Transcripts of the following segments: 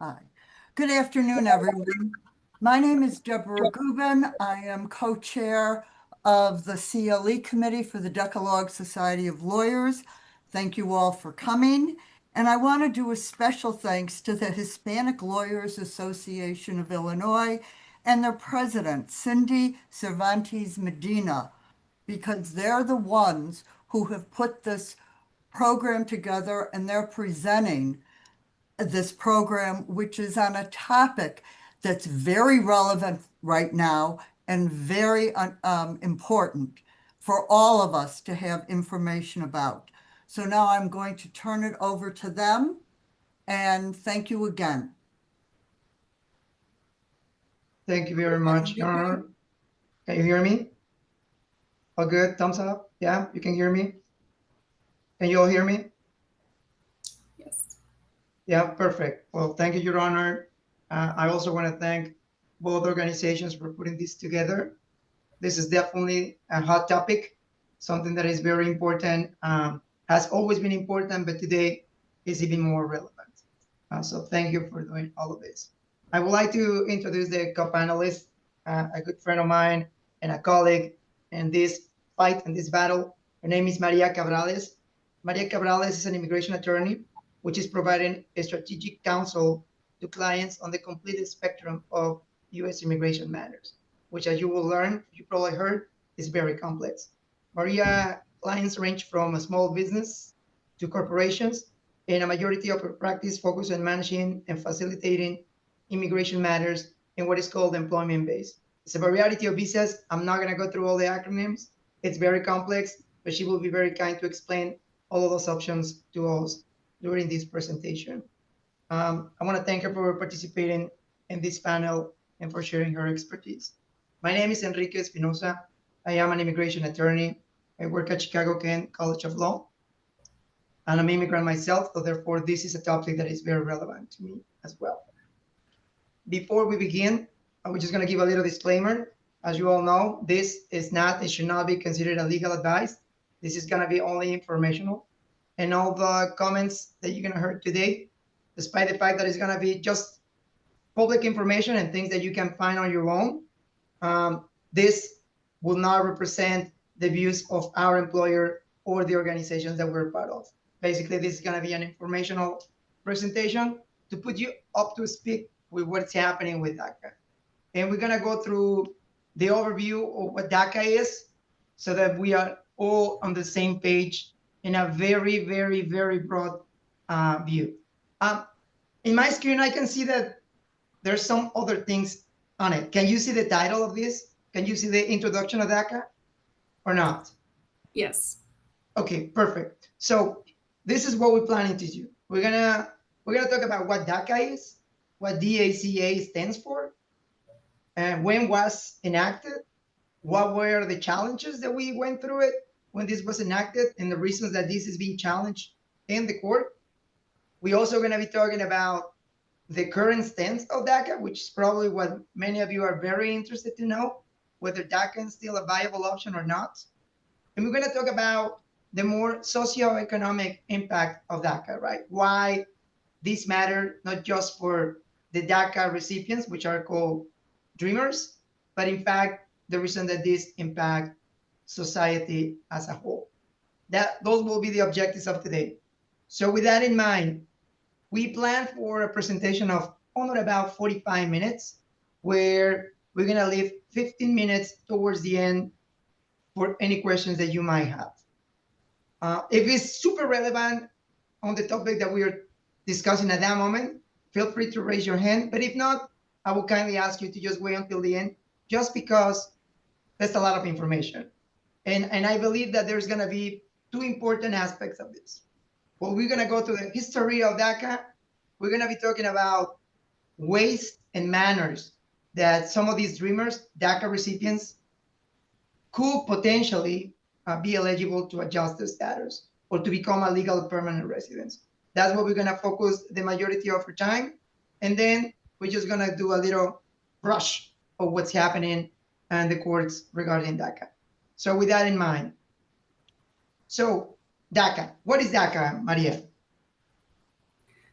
Hi. Good afternoon, everyone. My name is Deborah Gubin. I am co-chair of the CLE Committee for the Decalogue Society of Lawyers. Thank you all for coming. And I want to do a special thanks to the Hispanic Lawyers Association of Illinois and their president, Cindy Cervantes Medina, because they're the ones who have put this program together and they're presenting this program, which is on a topic that's very relevant right now and very important for all of us to have information about. So now I'm going to turn it over to them, and thank you again. Thank you very much, Your Honor. Can you hear me? All good? Thumbs up? Yeah, you can hear me? Can you all hear me? Yes. Yeah, perfect. Well, thank you, Your Honor. I also want to thank both organizations for putting this together. This is definitely a hot topic, something that is very important, has always been important, but today is even more relevant. So thank you for doing all of this. I would like to introduce the co-panelist, a good friend of mine and a colleague in this fight and this battle. Her name is Maria Cabrales. Maria Cabrales is an immigration attorney, which is providing a strategic counsel to clients on the complete spectrum of U.S. immigration matters, which, as you will learn, you probably heard, is very complex. Maria clients range from a small business to corporations, and a majority of her practice focuses on managing and facilitating immigration matters in what is called employment base. It's a variety of visas. I'm not going to go through all the acronyms. It's very complex, but she will be very kind to explain all of those options to us during this presentation. I want to thank her for participating in this panel and for sharing her expertise. My name is Enrique Espinosa. I am an immigration attorney. I work at Chicago-Kent College of Law. And I'm an immigrant myself, so therefore this is a topic that is very relevant to me as well. Before we begin, I'm just going to give a little disclaimer. As you all know, this is not, it should not be considered a legal advice. This is going to be only informational. And all the comments that you're going to hear today, despite the fact that it's going to be just public information and things that you can find on your own, this will not represent the views of our employer or the organizations that we're part of. Basically, this is going to be an informational presentation to put you up to speed with what's happening with DACA. And we're going to go through the overview of what DACA is so that we are all on the same page in a very, very, very broad view. In my screen, I can see that there's some other things on it. Can you see the title of this? Can you see the introduction of DACA or not? Yes. Okay, perfect. So this is what we're planning to do. We're gonna talk about what DACA is, what DACA stands for, and when was enacted, what were the challenges that we went through it when this was enacted, and the reasons that this is being challenged in the court. We're also going to be talking about the current stance of DACA, which is probably what many of you are very interested to know, whether DACA is still a viable option or not. And we're going to talk about the more socioeconomic impact of DACA, right? Why this matter, not just for the DACA recipients, which are called dreamers, but in fact, the reason that this impact society as a whole. Those will be the objectives of today. So with that in mind, we plan for a presentation of only about 45 minutes, where we're going to leave 15 minutes towards the end for any questions that you might have. If it's super relevant on the topic that we are discussing at that moment, feel free to raise your hand. But if not, I will kindly ask you to just wait until the end, just because there's a lot of information. And I believe that there's going to be two important aspects of this. Well, we're going to go to the history of DACA. We're going to be talking about ways and manners that some of these dreamers, DACA recipients, could potentially be eligible to adjust their status or to become a legal permanent resident. That's what we're going to focus the majority of our time. And then we're just going to do a little brush of what's happening in the courts regarding DACA. So with that in mind, so DACA, what is DACA, Maria?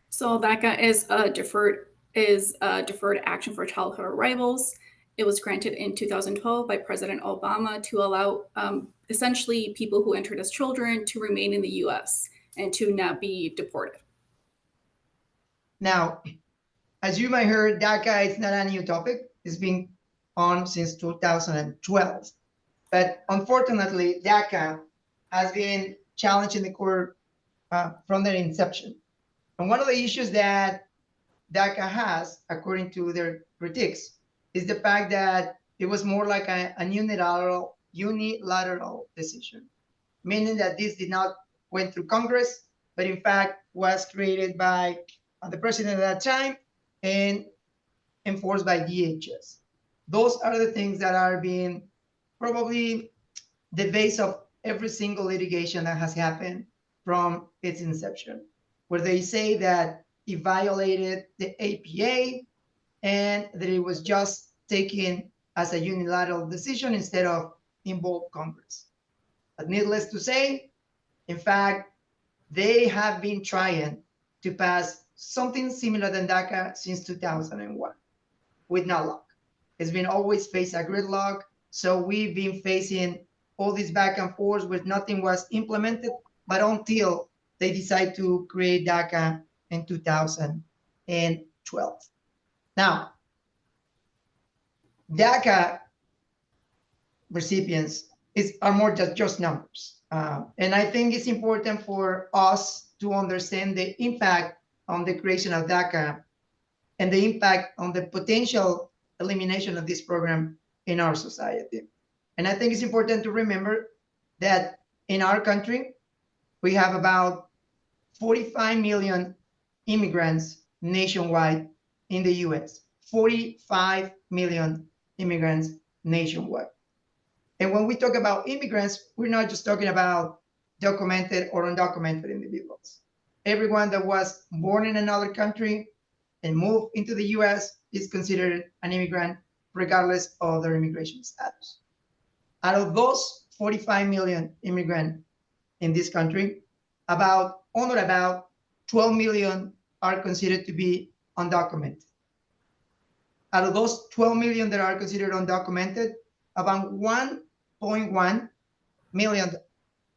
So DACA is a deferred is Deferred Action for Childhood Arrivals. It was granted in 2012 by President Obama to allow essentially people who entered as children to remain in the US and to not be deported. Now, as you might heard, DACA is not a new topic. It's been on since 2012. But unfortunately, DACA has been challenged in the court from their inception. And one of the issues that DACA has, according to their critics, is the fact that it was more like a unilateral decision, meaning that this did not went through Congress, but in fact was created by the president at that time and enforced by DHS. Those are the things that are being probably the base of every single litigation that has happened from its inception, where they say that it violated the APA and that it was just taken as a unilateral decision instead of involve Congress. But needless to say, in fact, they have been trying to pass something similar than DACA since 2001 with no luck. It's been always faced a gridlock. So we've been facing all this back and forth where nothing was implemented, but until they decide to create DACA in 2012. Now, DACA recipients are more just numbers. And I think it's important for us to understand the impact on the creation of DACA and the impact on the potential elimination of this program in our society. And I think it's important to remember that in our country, we have about 45 million immigrants nationwide in the US, 45 million immigrants nationwide. And when we talk about immigrants, we're not just talking about documented or undocumented individuals. Everyone that was born in another country and moved into the US is considered an immigrant regardless of their immigration status. Out of those 45 million immigrants in this country, about 12 million are considered to be undocumented. Out of those 12 million that are considered undocumented, about 1.1 million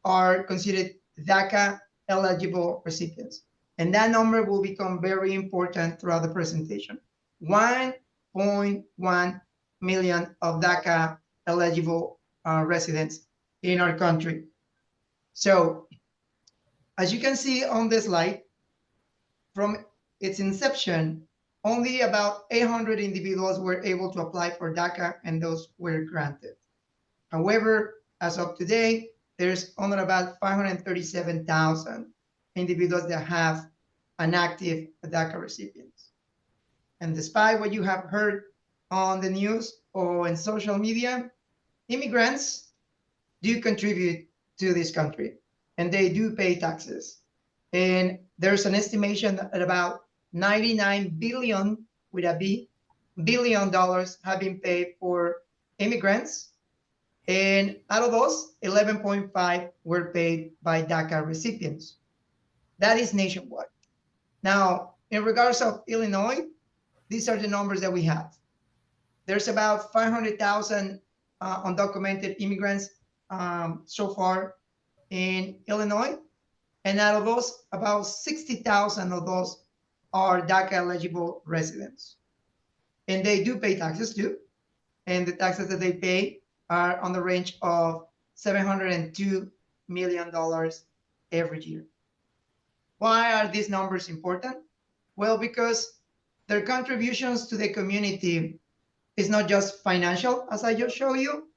are considered DACA eligible recipients. And that number will become very important throughout the presentation. 1.1 million of DACA eligible residents in our country. So as you can see on this slide, from its inception, only about 800 individuals were able to apply for DACA and those were granted. However, as of today, there's only about 537,000 individuals that have an active DACA recipients. And despite what you have heard on the news or in social media, immigrants do contribute to this country and they do pay taxes. And there's an estimation that about 99 billion with a B, billion dollars have been paid for immigrants. And out of those, 11.5 were paid by DACA recipients. That is nationwide. Now, in regards of Illinois, these are the numbers that we have. There's about 500,000 undocumented immigrants so far in Illinois. And out of those, about 60,000 of those are DACA eligible residents. And they do pay taxes too. And the taxes that they pay are on the range of $702 million every year. Why are these numbers important? Well, because their contributions to the community is not just financial, as I just showed you,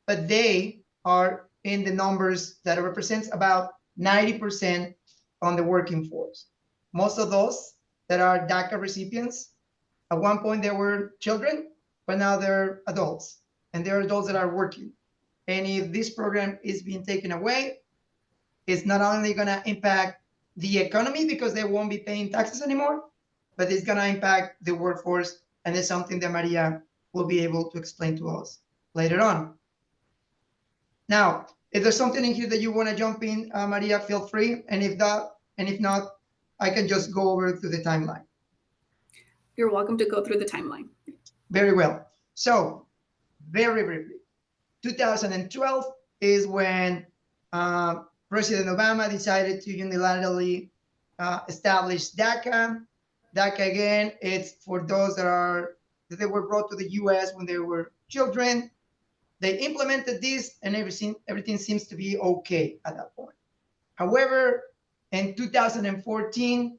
but they are in the numbers that represents about 90% on the working force. Most of those that are DACA recipients, at one point they were children, but now they're adults, and they're adults that are working. And if this program is being taken away, it's not only gonna impact the economy because they won't be paying taxes anymore, but it's gonna impact the workforce, and it's something that Maria will be able to explain to us later on. Now, if there's something in here that you want to jump in, Maria, feel free. And if not, I can just go over to the timeline. You're welcome to go through the timeline. Very well. So, very briefly, 2012 is when President Obama decided to unilaterally establish DACA. DACA, again, it's for those that they were brought to the U.S. when they were children. They implemented this, and everything seems to be okay at that point. However, in 2014,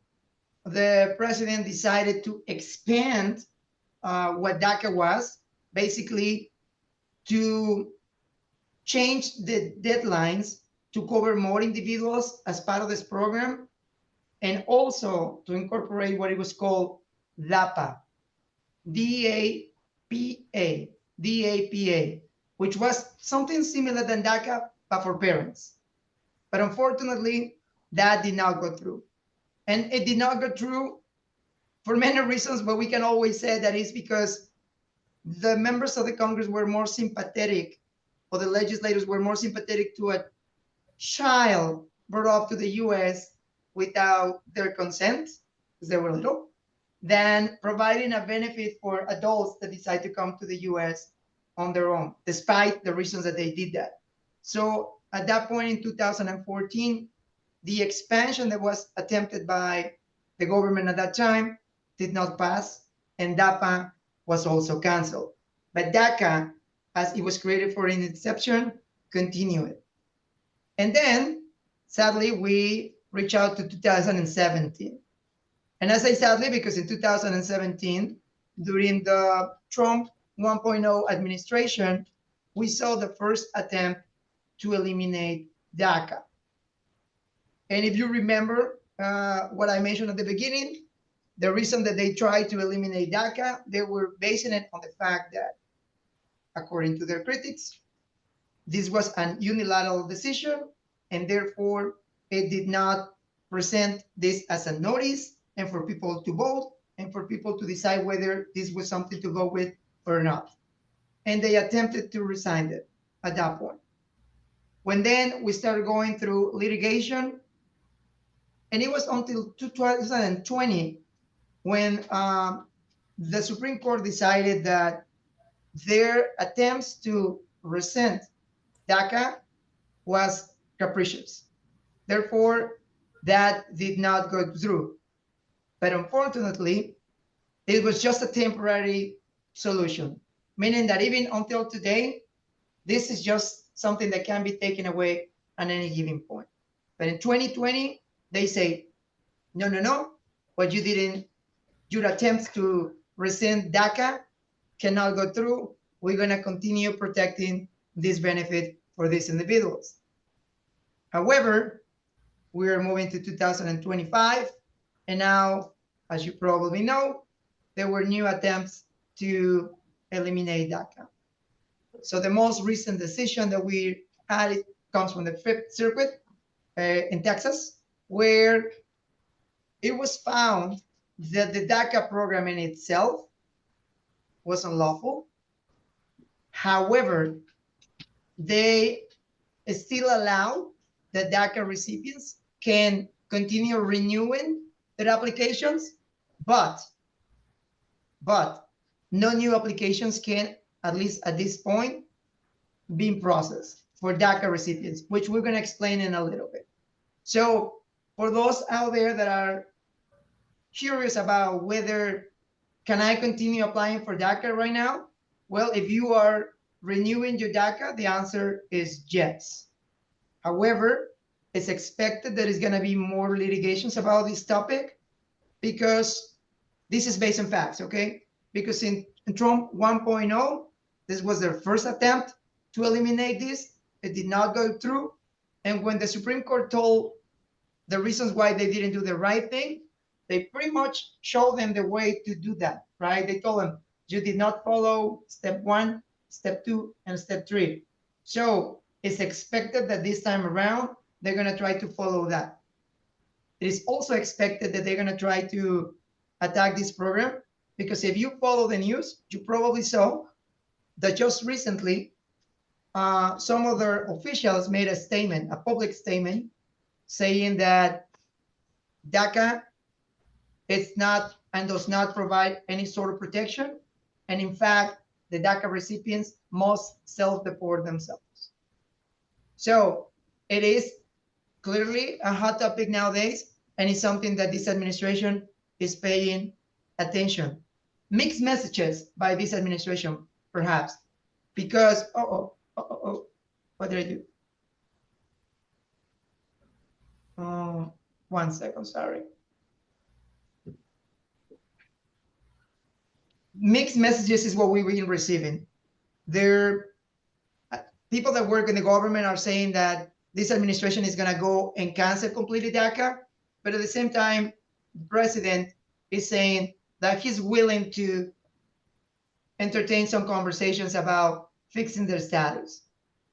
the president decided to expand what DACA was, basically to change the deadlines to cover more individuals as part of this program, and also to incorporate what it was called DAPA, D-A-P-A, D-A-P-A, which was something similar than DACA, but for parents. But unfortunately, that did not go through. And it did not go through for many reasons, but we can always say that it's because the members of the Congress were more sympathetic, or the legislators were more sympathetic to a child brought up to the US without their consent, because they were little, than providing a benefit for adults that decide to come to the US on their own, despite the reasons that they did that. So at that point in 2014, the expansion that was attempted by the government at that time did not pass, and DAPA was also canceled. But DACA, as it was created for an inception, continued. And then, sadly, we reach out to 2017. And I say sadly because in 2017, during the Trump 1.0 administration, we saw the first attempt to eliminate DACA. And if you remember what I mentioned at the beginning, the reason that they tried to eliminate DACA, they were basing it on the fact that, according to their critics, this was an unilateral decision, and therefore it did not present this as a notice and for people to vote and for people to decide whether this was something to go with or not. And they attempted to resign it at that point. When then we started going through litigation, and it was until 2020 when the Supreme Court decided that their attempts to rescind DACA was capricious. Therefore, that did not go through. But unfortunately, it was just a temporary solution, meaning that even until today, this is just something that can be taken away at any given point. But in 2020, they say, no, what you didn't, your attempts to rescind DACA cannot go through. We're going to continue protecting this benefit for these individuals. However, we are moving to 2025, and now, as you probably know, there were new attempts to eliminate DACA. So the most recent decision that we had comes from the Fifth Circuit in Texas, where it was found that the DACA program in itself was unlawful. However, they still allow that DACA recipients can continue renewing their applications, but no new applications can, at least at this point, be processed for DACA recipients, which we're going to explain in a little bit. So for those out there that are curious about whether can I continue applying for DACA right now? Well, if you are renewing your DACA, the answer is yes. However, it's expected that there's going to be more litigations about this topic because this is based on facts, okay? Because in Trump 1.0, this was their first attempt to eliminate this. It did not go through. And when the Supreme Court told the reasons why they didn't do the right thing, they pretty much showed them the way to do that, right? They told them, you did not follow step 1, step 2, and step 3. So it's expected that this time around, they're going to try to follow that. It is also expected that they're going to try to attack this program because if you follow the news, you probably saw that just recently, some other officials made a statement, a public statement, saying that DACA It's not and does not provide any sort of protection. And in fact, the DACA recipients must self-deport themselves. So it is clearly a hot topic nowadays, and it's something that this administration is paying attention. Mixed messages by this administration, perhaps, because, what did I do? 1 second, sorry. Mixed messages is what we've been receiving. There, people that work in the government are saying that this administration is going to go and cancel completely DACA, but at the same time, the president is saying that he's willing to entertain some conversations about fixing their status.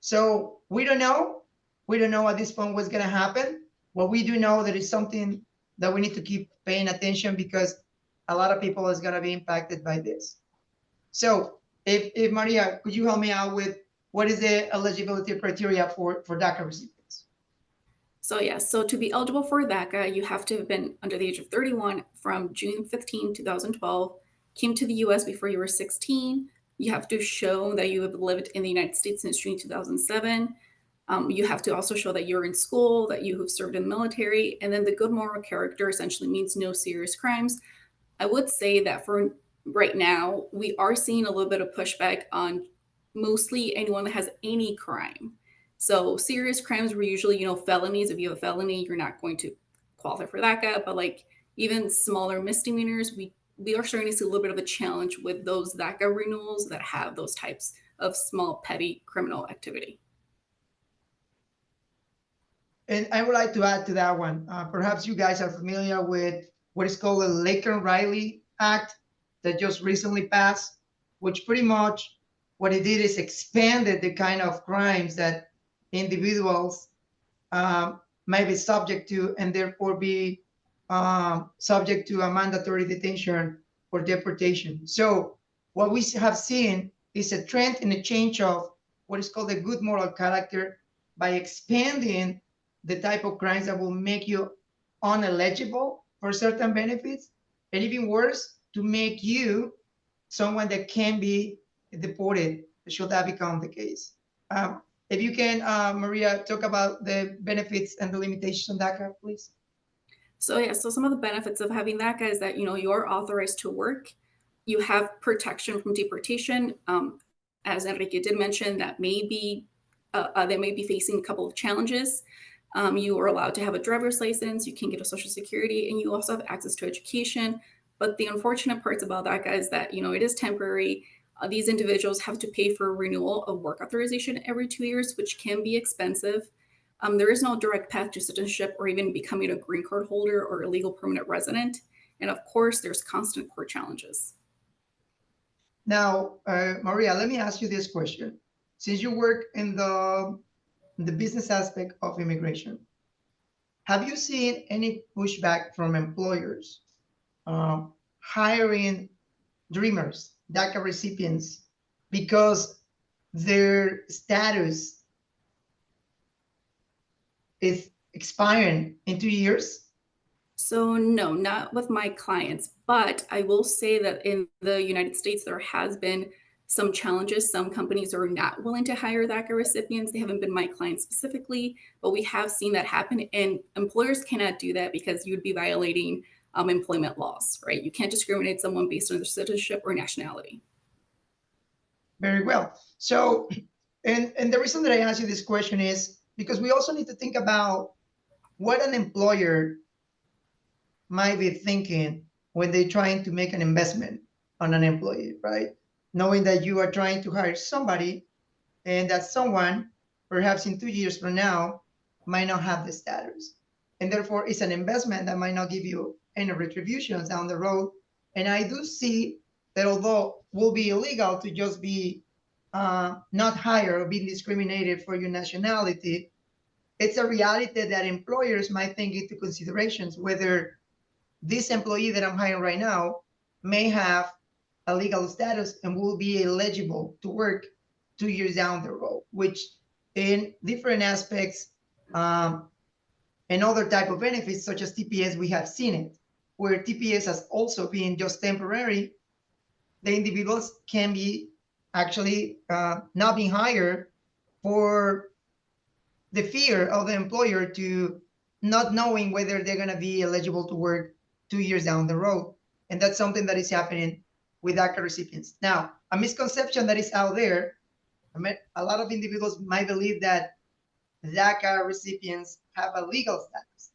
So we don't know. We don't know at this point what's going to happen. What we do know that is something that we need to keep paying attention, because a lot of people is going to be impacted by this. So if Maria, could you help me out with what is the eligibility criteria for DACA recipients? So yes, so to be eligible for DACA, you have to have been under the age of 31 from June 15, 2012, came to the US before you were 16. You have to show that you have lived in the United States since June 2007. You have to also show that you're in school, that you have served in the military, and then the good moral character essentially means no serious crimes. I would say that for right now, we are seeing a little bit of pushback on mostly anyone that has any crime. So serious crimes were usually, felonies. If you have a felony, you're not going to qualify for DACA. But like even smaller misdemeanors, we are starting to see a little bit of a challenge with those DACA renewals that have those types of small petty criminal activity. And I would like to add to that one. Perhaps you guys are familiar with what is called the Laken-Riley Act that just recently passed, which pretty much what it did is expanded the kind of crimes that individuals may be subject to, and therefore be subject to a mandatory detention or deportation. So what we have seen is a trend in a change of what is called a good moral character by expanding the type of crimes that will make you uneligible for certain benefits, and even worse, to make you someone that can be deported should that become the case. If you can, Maria, talk about the benefits and the limitations on DACA, please. So some of the benefits of having DACA is that, you're authorized to work. You have protection from deportation. As Enrique did mention, that they may be facing a couple of challenges. You are allowed to have a driver's license, you can get a social security, and you also have access to education. But the unfortunate parts about DACA is that, it is temporary. These individuals have to pay for a renewal of work authorization every 2 years, which can be expensive. There is no direct path to citizenship or even becoming a green card holder or a legal permanent resident. And of course, there's constant court challenges. Now, Maria, let me ask you this question. Since you work in the business aspect of immigration, have you seen any pushback from employers hiring dreamers, DACA recipients, because their status is expiring in 2 years? So no, not with my clients, but I will say that in the United States, there has been some challenges. Some companies are not willing to hire DACA recipients. They haven't been my clients specifically, but we have seen that happen. And employers cannot do that because you would be violating employment laws, right? You can't discriminate someone based on their citizenship or nationality. Very well. So, and the reason that I ask you this question is because we also need to think about what an employer might be thinking when they're trying to make an investment on an employee, right? Knowing that you are trying to hire somebody and that someone, perhaps in 2 years from now, might not have the status. And therefore, it's an investment that might not give you any retributions down the road. And I do see that although it will be illegal to just be not hired or being discriminated for your nationality, it's a reality that employers might take into considerations whether this employee that I'm hiring right now may have a legal status and will be eligible to work 2 years down the road, which in different aspects and other type of benefits such as TPS, we have seen it. where TPS has also been just temporary, the individuals can be actually not being hired for the fear of the employer to not knowing whether they're going to be eligible to work 2 years down the road. And that's something that is happening with DACA recipients. Now, a misconception that is out there, a lot of individuals might believe that DACA recipients have a legal status.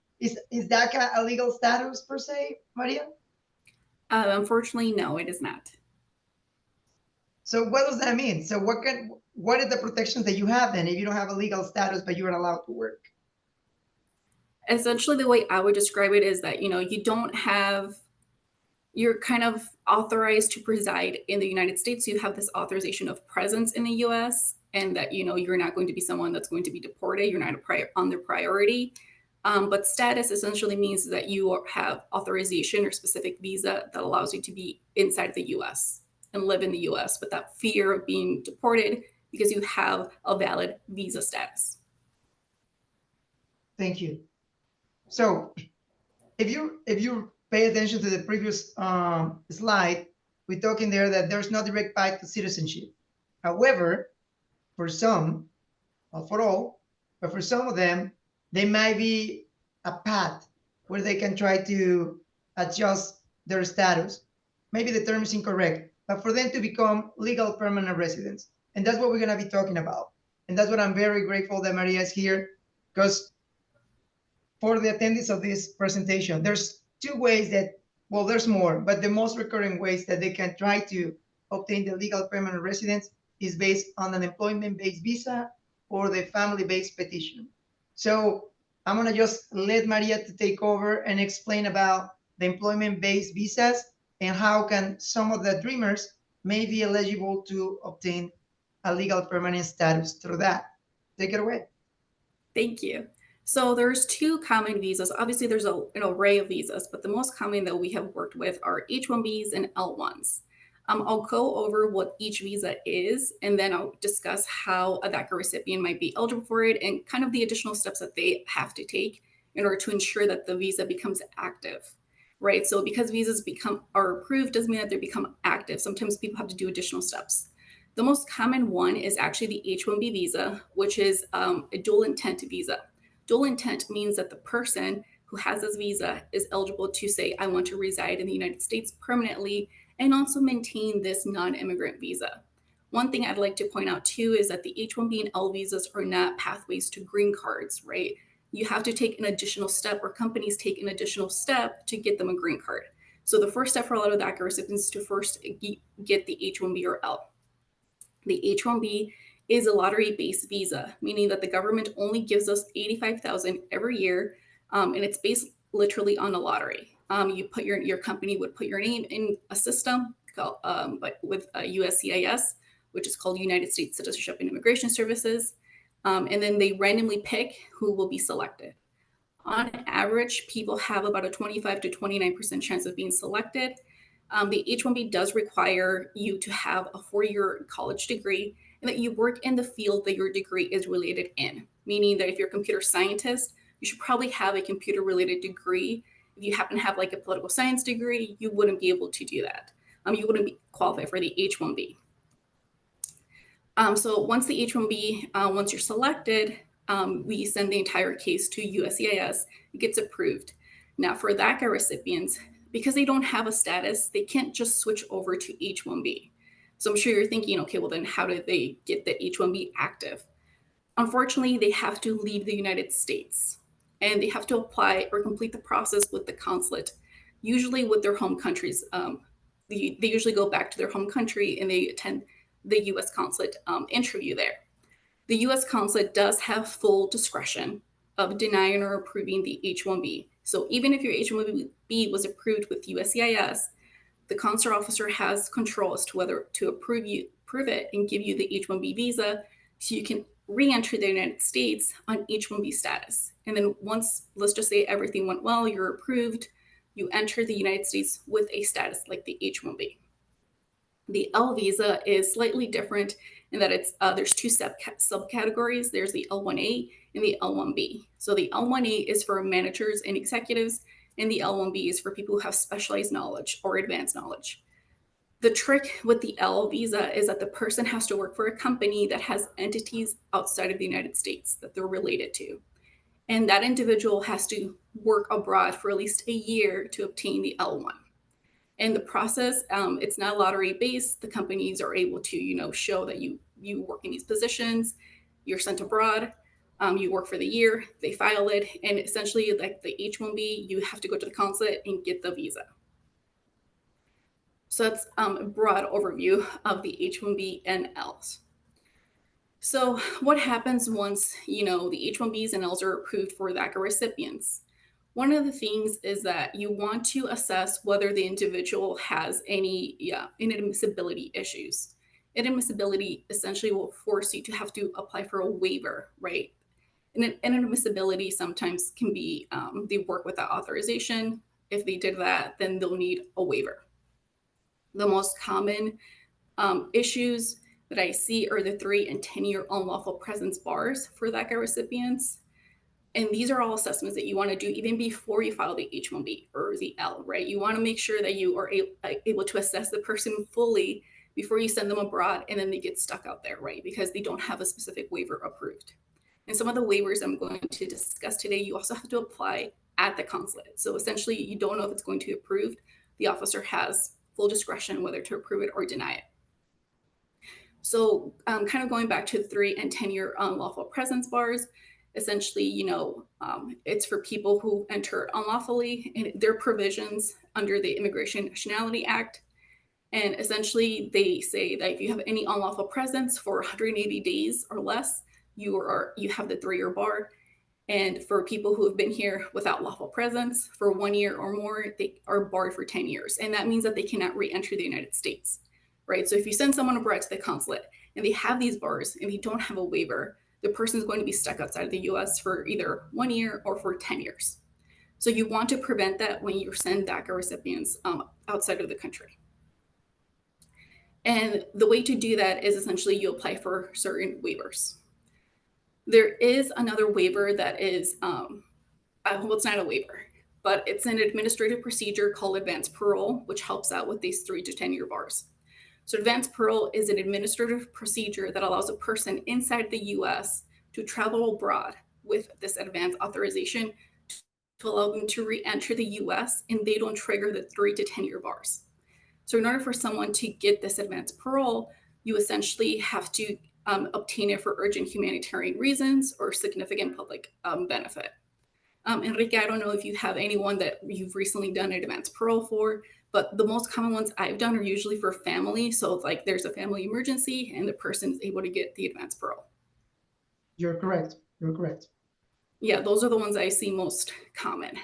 Is DACA a legal status per se, Maria? Unfortunately, no, it is not. So what does that mean? So what are the protections that you have then if you don't have a legal status but you're allowed to work? Essentially, the way I would describe it is that, you don't have, you're kind of authorized to preside in the United States. You have this authorization of presence in the US, and that, you're not going to be someone that's going to be deported. You're not on their priority. But status essentially means that you have authorization or specific visa that allows you to be inside the US and live in the US without fear of being deported because you have a valid visa status. Thank you. So if you pay attention to the previous slide, we're talking there that there's no direct path to citizenship. However, for some, not for all, but for some of them, there might be a path where they can try to adjust their status. Maybe the term is incorrect, but for them to become legal permanent residents. And that's what we're going to be talking about. And that's what I'm very grateful that Maria is here, because for the attendees of this presentation, there's two ways that, well, there's more, but the most recurring ways that they can try to obtain the legal permanent residence is based on an employment-based visa or the family-based petition. So I'm gonna just let Maria to take over and explain about the employment-based visas and how can some of the dreamers may be eligible to obtain a legal permanent status through that. Take it away. Thank you. So there's two common visas. Obviously, there's an array of visas, but the most common that we have worked with are H-1Bs and L-1s. I'll go over what each visa is, and then I'll discuss how a DACA recipient might be eligible for it and kind of the additional steps that they have to take in order to ensure that the visa becomes active, right? So because visas are approved doesn't mean that they become active. Sometimes people have to do additional steps. The most common one is actually the H-1B visa, which is a dual intent visa. Dual intent means that the person who has this visa is eligible to say, I want to reside in the United States permanently and also maintain this non-immigrant visa. One thing I'd like to point out too is that the H-1B and L visas are not pathways to green cards, right? You have to take an additional step, or companies take an additional step to get them a green card. So the first step for a lot of DACA recipients is to first get the H-1B or L. The H-1B is a lottery-based visa, meaning that the government only gives us $85,000 every year, and it's based literally on a lottery. You put your company would put your name in a system called, but with USCIS, which is called United States Citizenship and Immigration Services, and then they randomly pick who will be selected. On average, people have about a 25 to 29% chance of being selected. The H-1B does require you to have a 4-year college degree and that you work in the field that your degree is related in, meaning that if you're a computer scientist, you should probably have a computer related degree. If you happen to have like a political science degree, you wouldn't be able to do that. You wouldn't be qualified for the H-1B. So once the H-1B, once you're selected, we send the entire case to USCIS. It gets approved. Now for DACA recipients, because they don't have a status, they can't just switch over to H-1B. So I'm sure you're thinking, okay, well then how do they get the H-1B active? Unfortunately, they have to leave the United States and they have to apply or complete the process with the consulate, usually with their home countries. They usually go back to their home country and they attend the US consulate interview there. The US consulate does have full discretion of denying or approving the H-1B. So even if your H-1B was approved with USCIS, the consular officer has control as to whether to approve it and give you the H-1B visa so you can re-enter the United States on H-1B status. And then once, let's just say everything went well, you're approved, you enter the United States with a status like the H-1B. The L visa is slightly different in that it's there's two subcategories. There's the L1A and the L1B. So the L1A is for managers and executives, and the L1B is for people who have specialized knowledge or advanced knowledge. The trick with the L visa is that the person has to work for a company that has entities outside of the United States that they're related to. And that individual has to work abroad for at least a year to obtain the L1. And the process, it's not lottery based. The companies are able to, show that you work in these positions, you're sent abroad, you work for the year, they file it, and essentially, like the H-1B, you have to go to the consulate and get the visa. So that's a broad overview of the H-1B and Ls. So what happens once, the H-1Bs and Ls are approved for DACA recipients? One of the things is that you want to assess whether the individual has any inadmissibility issues. Inadmissibility essentially will force you to have to apply for a waiver, right? And inadmissibility sometimes can be they work without authorization. If they did that, then they'll need a waiver. The most common issues that I see are the 3 and 10-year unlawful presence bars for DACA recipients. And these are all assessments that you want to do even before you file the H-1B or the L, right? You want to make sure that you are able to assess the person fully before you send them abroad and then they get stuck out there, right? Because they don't have a specific waiver approved. And some of the waivers I'm going to discuss today, you also have to apply at the consulate. So essentially, you don't know if it's going to be approved. The officer has full discretion whether to approve it or deny it. So kind of going back to the 3 and 10-year unlawful presence bars, essentially, it's for people who enter unlawfully, and their provisions under the Immigration and Nationality Act. And essentially, they say that if you have any unlawful presence for 180 days or less, you have the 3-year bar. And for people who have been here without lawful presence for 1 year or more, they are barred for 10 years. And that means that they cannot re-enter the United States, right? So if you send someone abroad to the consulate and they have these bars and they don't have a waiver, the person is going to be stuck outside of the US for either 1 year or for 10 years. So you want to prevent that when you send DACA recipients outside of the country. And the way to do that is essentially you apply for certain waivers. There is another waiver that is, well, it's not a waiver, but it's an administrative procedure called advanced parole, which helps out with these 3 to 10-year bars. So advanced parole is an administrative procedure that allows a person inside the US to travel abroad with this advanced authorization to allow them to re-enter the US, and they don't trigger the 3 to 10-year bars. So in order for someone to get this advanced parole, you essentially have to obtain it for urgent humanitarian reasons or significant public benefit. Enrique, I don't know if you have anyone that you've recently done an advanced parole for, but the most common ones I've done are usually for family. So like there's a family emergency and the person is able to get the advanced parole. You're correct. You're correct. Yeah, those are the ones I see most common.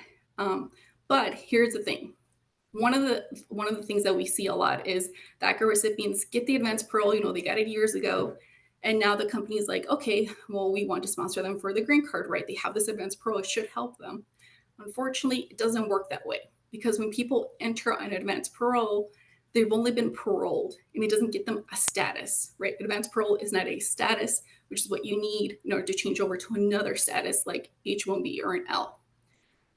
But here's the thing. One of the things that we see a lot is DACA recipients get the advanced parole, they got it years ago. And now the company is like, okay, well, we want to sponsor them for the green card, right? They have this advanced parole, it should help them. Unfortunately, it doesn't work that way because when people enter an advanced parole, they've only been paroled and it doesn't get them a status, right? Advanced parole is not a status, which is what you need in order to change over to another status like H-1B or an L.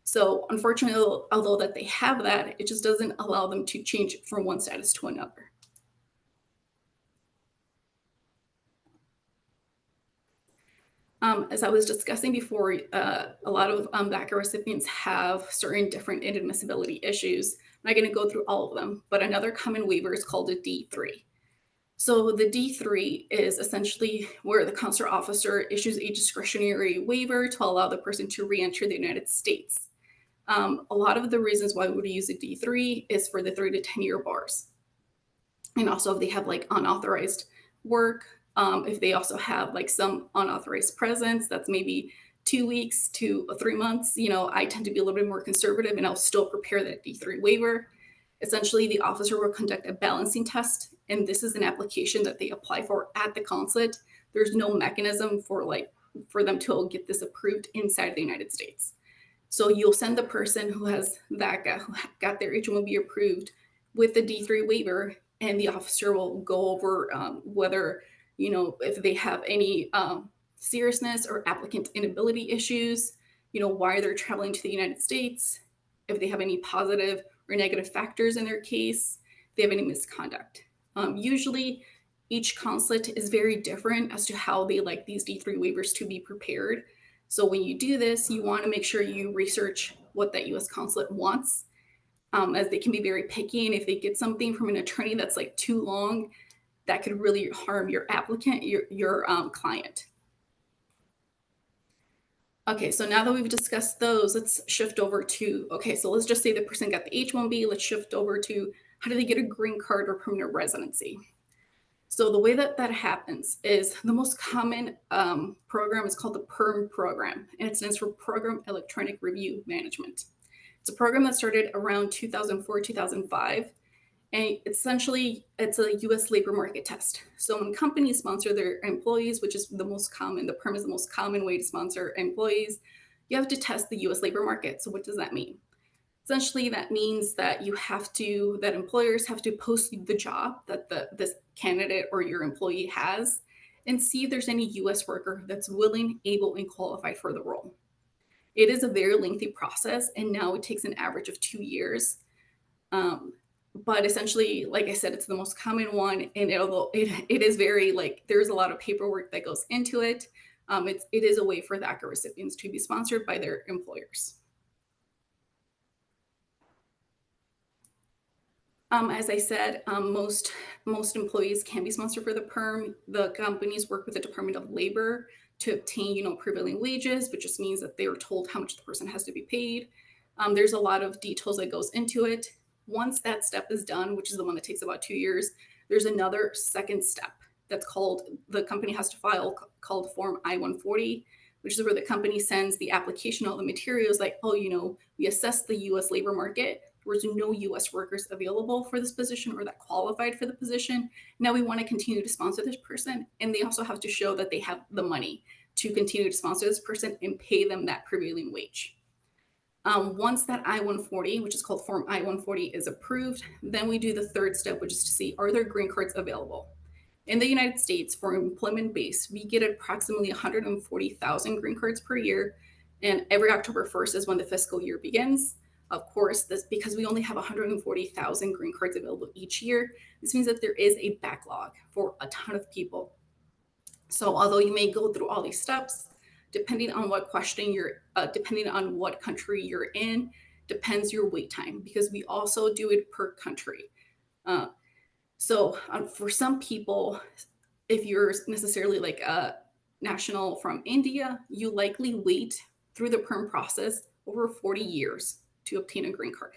So unfortunately, although that they have that, it just doesn't allow them to change from one status to another. As I was discussing before, a lot of DACA recipients have certain different inadmissibility issues. I'm not going to go through all of them, but another common waiver is called a D3. So the D3 is essentially where the consular officer issues a discretionary waiver to allow the person to re-enter the United States. A lot of the reasons why we would use a D3 is for the 3 to 10-year bars. And also if they have like unauthorized work, if they also have like some unauthorized presence, that's maybe 2 weeks to 3 months, I tend to be a little bit more conservative and I'll still prepare that D3 waiver. Essentially, the officer will conduct a balancing test, and this is an application that they apply for at the consulate. There's no mechanism for them to get this approved inside the United States. So you'll send the person who has DACA, who got their H-1B approved with the D3 waiver, and the officer will go over whether, if they have any seriousness or applicant inability issues, why they're traveling to the United States, if they have any positive or negative factors in their case, if they have any misconduct. Usually, each consulate is very different as to how they like these D3 waivers to be prepared. So when you do this, you want to make sure you research what that U.S. consulate wants, as they can be very picky. And if they get something from an attorney that's like too long, that could really harm your applicant, your client. Okay, so now that we've discussed those, let's shift over to, okay, so let's just say the person got the H-1B. Let's shift over to how do they get a green card or permanent residency? So the way that that happens is the most common program is called the PERM program, and it stands for Program Electronic Review Management. It's a program that started around 2004, 2005, and essentially it's a US labor market test. So when companies sponsor their employees, which is the most common, the PERM is the most common way to sponsor employees, you have to test the US labor market. So what does that mean? Essentially, that means that that employers have to post the job that this candidate or your employee has and see if there's any US worker that's willing, able, and qualified for the role. It is a very lengthy process, and now it takes an average of 2 years. But essentially, like I said, it's the most common one, and although it is very, like, there's a lot of paperwork that goes into it, it is a way for DACA recipients to be sponsored by their employers. As I said, most employees can be sponsored for the PERM. The companies work with the Department of Labor to obtain, prevailing wages, which just means that they are told how much the person has to be paid. There's a lot of details that goes into it. Once that step is done, which is the one that takes about 2 years, there's another second step that's called, the company has to file, called Form I-140, which is where the company sends the application, all the materials like, oh, we assessed the US labor market. There was no US workers available for this position or that qualified for the position. Now we want to continue to sponsor this person. And they also have to show that they have the money to continue to sponsor this person and pay them that prevailing wage. Once that I-140, which is called Form I-140, is approved, then we do the third step, which is to see, are there green cards available? In the United States, for employment base, we get approximately 140,000 green cards per year. And every October 1st is when the fiscal year begins. Of course, this because we only have 140,000 green cards available each year. This means that there is a backlog for a ton of people. So although you may go through all these steps, depending on what depending on what country you're in, depends your wait time, because we also do it per country. So for some people, if you're necessarily like a national from India, you likely wait through the PERM process over 40 years to obtain a green card.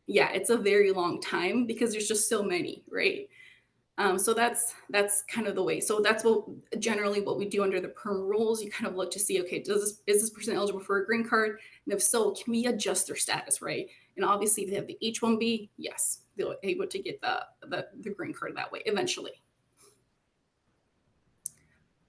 Yeah, it's a very long time because there's just so many, right? So that's kind of the way. So that's generally what we do under the PERM rules. You kind of look to see, okay, is this person eligible for a green card? And if so, can we adjust their status, right? And obviously, if they have the H-1B, yes, they're able to get the green card that way eventually.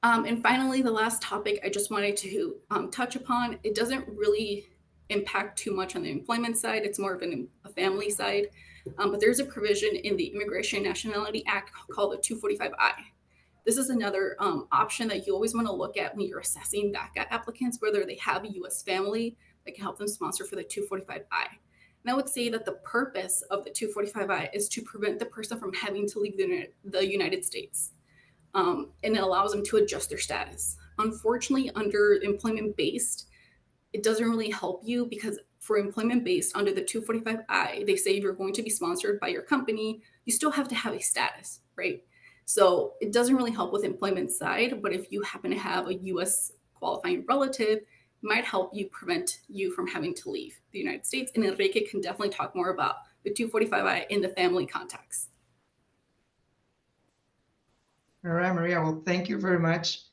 And finally, the last topic I just wanted to touch upon, it doesn't really impact too much on the employment side. It's more of a family side. But there's a provision in the Immigration and Nationality Act called the 245I. This is another option that you always want to look at when you're assessing DACA applicants, whether they have a U.S. family that can help them sponsor for the 245I. And I would say that the purpose of the 245I is to prevent the person from having to leave the United States. And it allows them to adjust their status. Unfortunately, under employment-based, it doesn't really help you, because for employment-based under the 245I, they say if you're going to be sponsored by your company, you still have to have a status, right? So it doesn't really help with employment side, but if you happen to have a US qualifying relative, it might help you prevent you from having to leave the United States. And Enrique can definitely talk more about the 245I in the family context. All right, Maria. Well, thank you very much.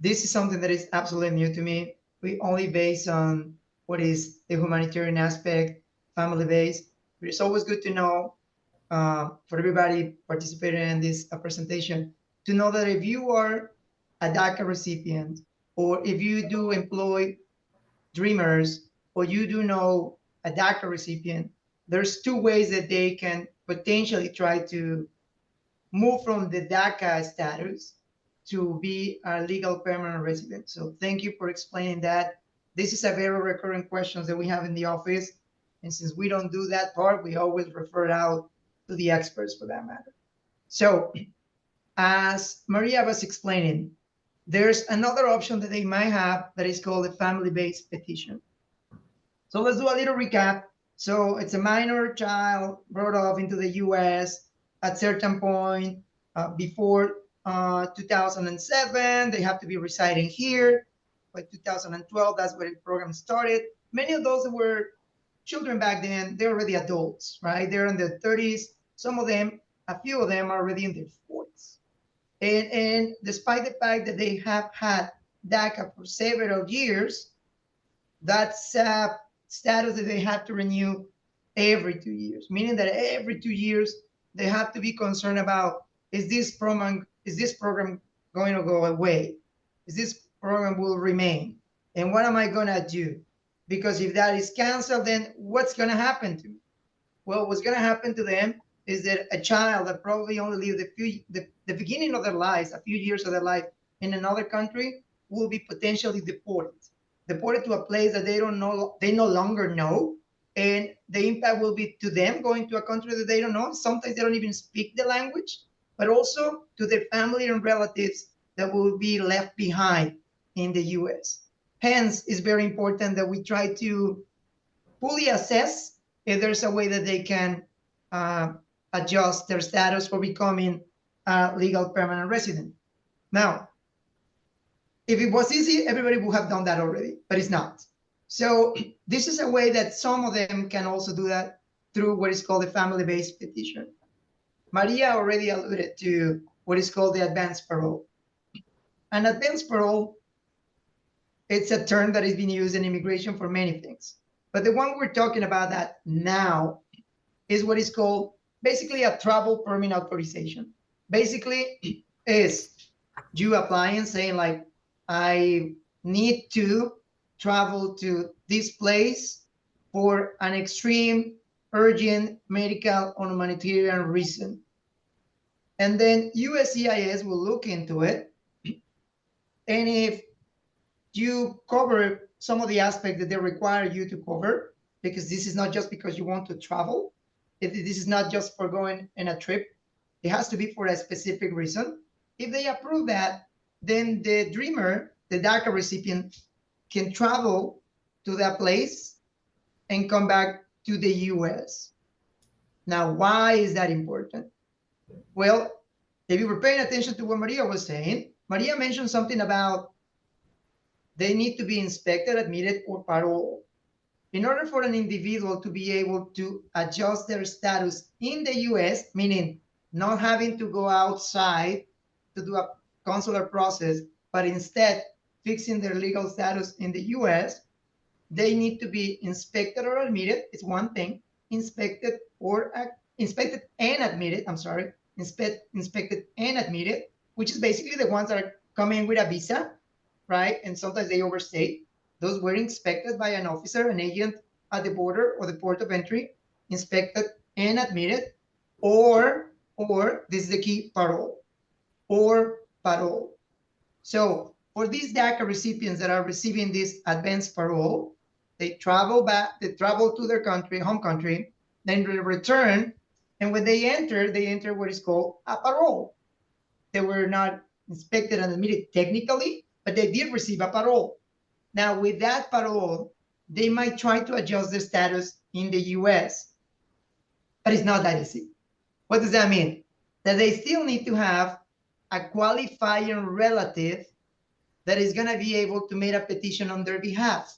This is something that is absolutely new to me. We only base on what is the humanitarian aspect, family based. But it's always good to know for everybody participating in this presentation to know that if you are a DACA recipient, or if you do employ dreamers, or you do know a DACA recipient, there's two ways that they can potentially try to move from the DACA status to be a legal permanent resident. So thank you for explaining that. This is a very recurrent question that we have in the office. And since we don't do that part, we always refer it out to the experts for that matter. So as Maria was explaining, there's another option that they might have that is called a family-based petition. So let's do a little recap. So it's a minor child brought off into the US at certain point before 2007. They have to be residing here. By 2012, that's where the program started. Many of those that were children back then, they're already adults, right? They're in their 30s. Some of them, a few of them are already in their 40s. And despite the fact that they have had DACA for several years, that's a status that they have to renew every 2 years, meaning that every 2 years they have to be concerned about, is this program going to go away? Is this program will remain? And what am I going to do? Because if that is canceled, then what's going to happen to me? Well, what's going to happen to them is that a child that probably only lived the beginning of their lives, a few years of their life in another country, will be potentially deported to a place that they no longer know. And the impact will be to them going to a country that they don't know. Sometimes they don't even speak the language, but also to their family and relatives that will be left behind in the US. Hence, it's very important that we try to fully assess if there's a way that they can adjust their status for becoming a legal permanent resident. Now, if it was easy, everybody would have done that already, but it's not. So this is a way that some of them can also do that through what is called a family-based petition. Maria already alluded to what is called the advance parole. An advance parole, it's a term that has been used in immigration for many things. But the one we're talking about that now is what is called basically a travel permit authorization. Basically is you applying saying like, I need to travel to this place for an extreme, urgent medical or humanitarian reason. And then USCIS will look into it. And if you cover some of the aspects that they require you to cover, because this is not just because you want to travel, this is not just for going on a trip, it has to be for a specific reason. If they approve that, then the dreamer, the DACA recipient, can travel to that place and come back to the US. Now, why is that important? Well, if you were paying attention to what Maria was saying, Maria mentioned something about they need to be inspected, admitted, or paroled. In order for an individual to be able to adjust their status in the US, meaning not having to go outside to do a consular process, but instead fixing their legal status in the US, they need to be inspected or admitted. It's one thing. Inspected and admitted. Inspected and admitted, which is basically the ones that are coming with a visa, right? And sometimes they overstay. Those were inspected by an officer, an agent at the border or the port of entry, inspected and admitted, or this is the key, parole, or parole. So for these DACA recipients that are receiving this advanced parole, they travel to their country, home country, then they return, and when they enter what is called a parole. They were not inspected and admitted technically, but they did receive a parole. Now, with that parole, they might try to adjust their status in the US, but it's not that easy. What does that mean? That they still need to have a qualifying relative that is going to be able to make a petition on their behalf.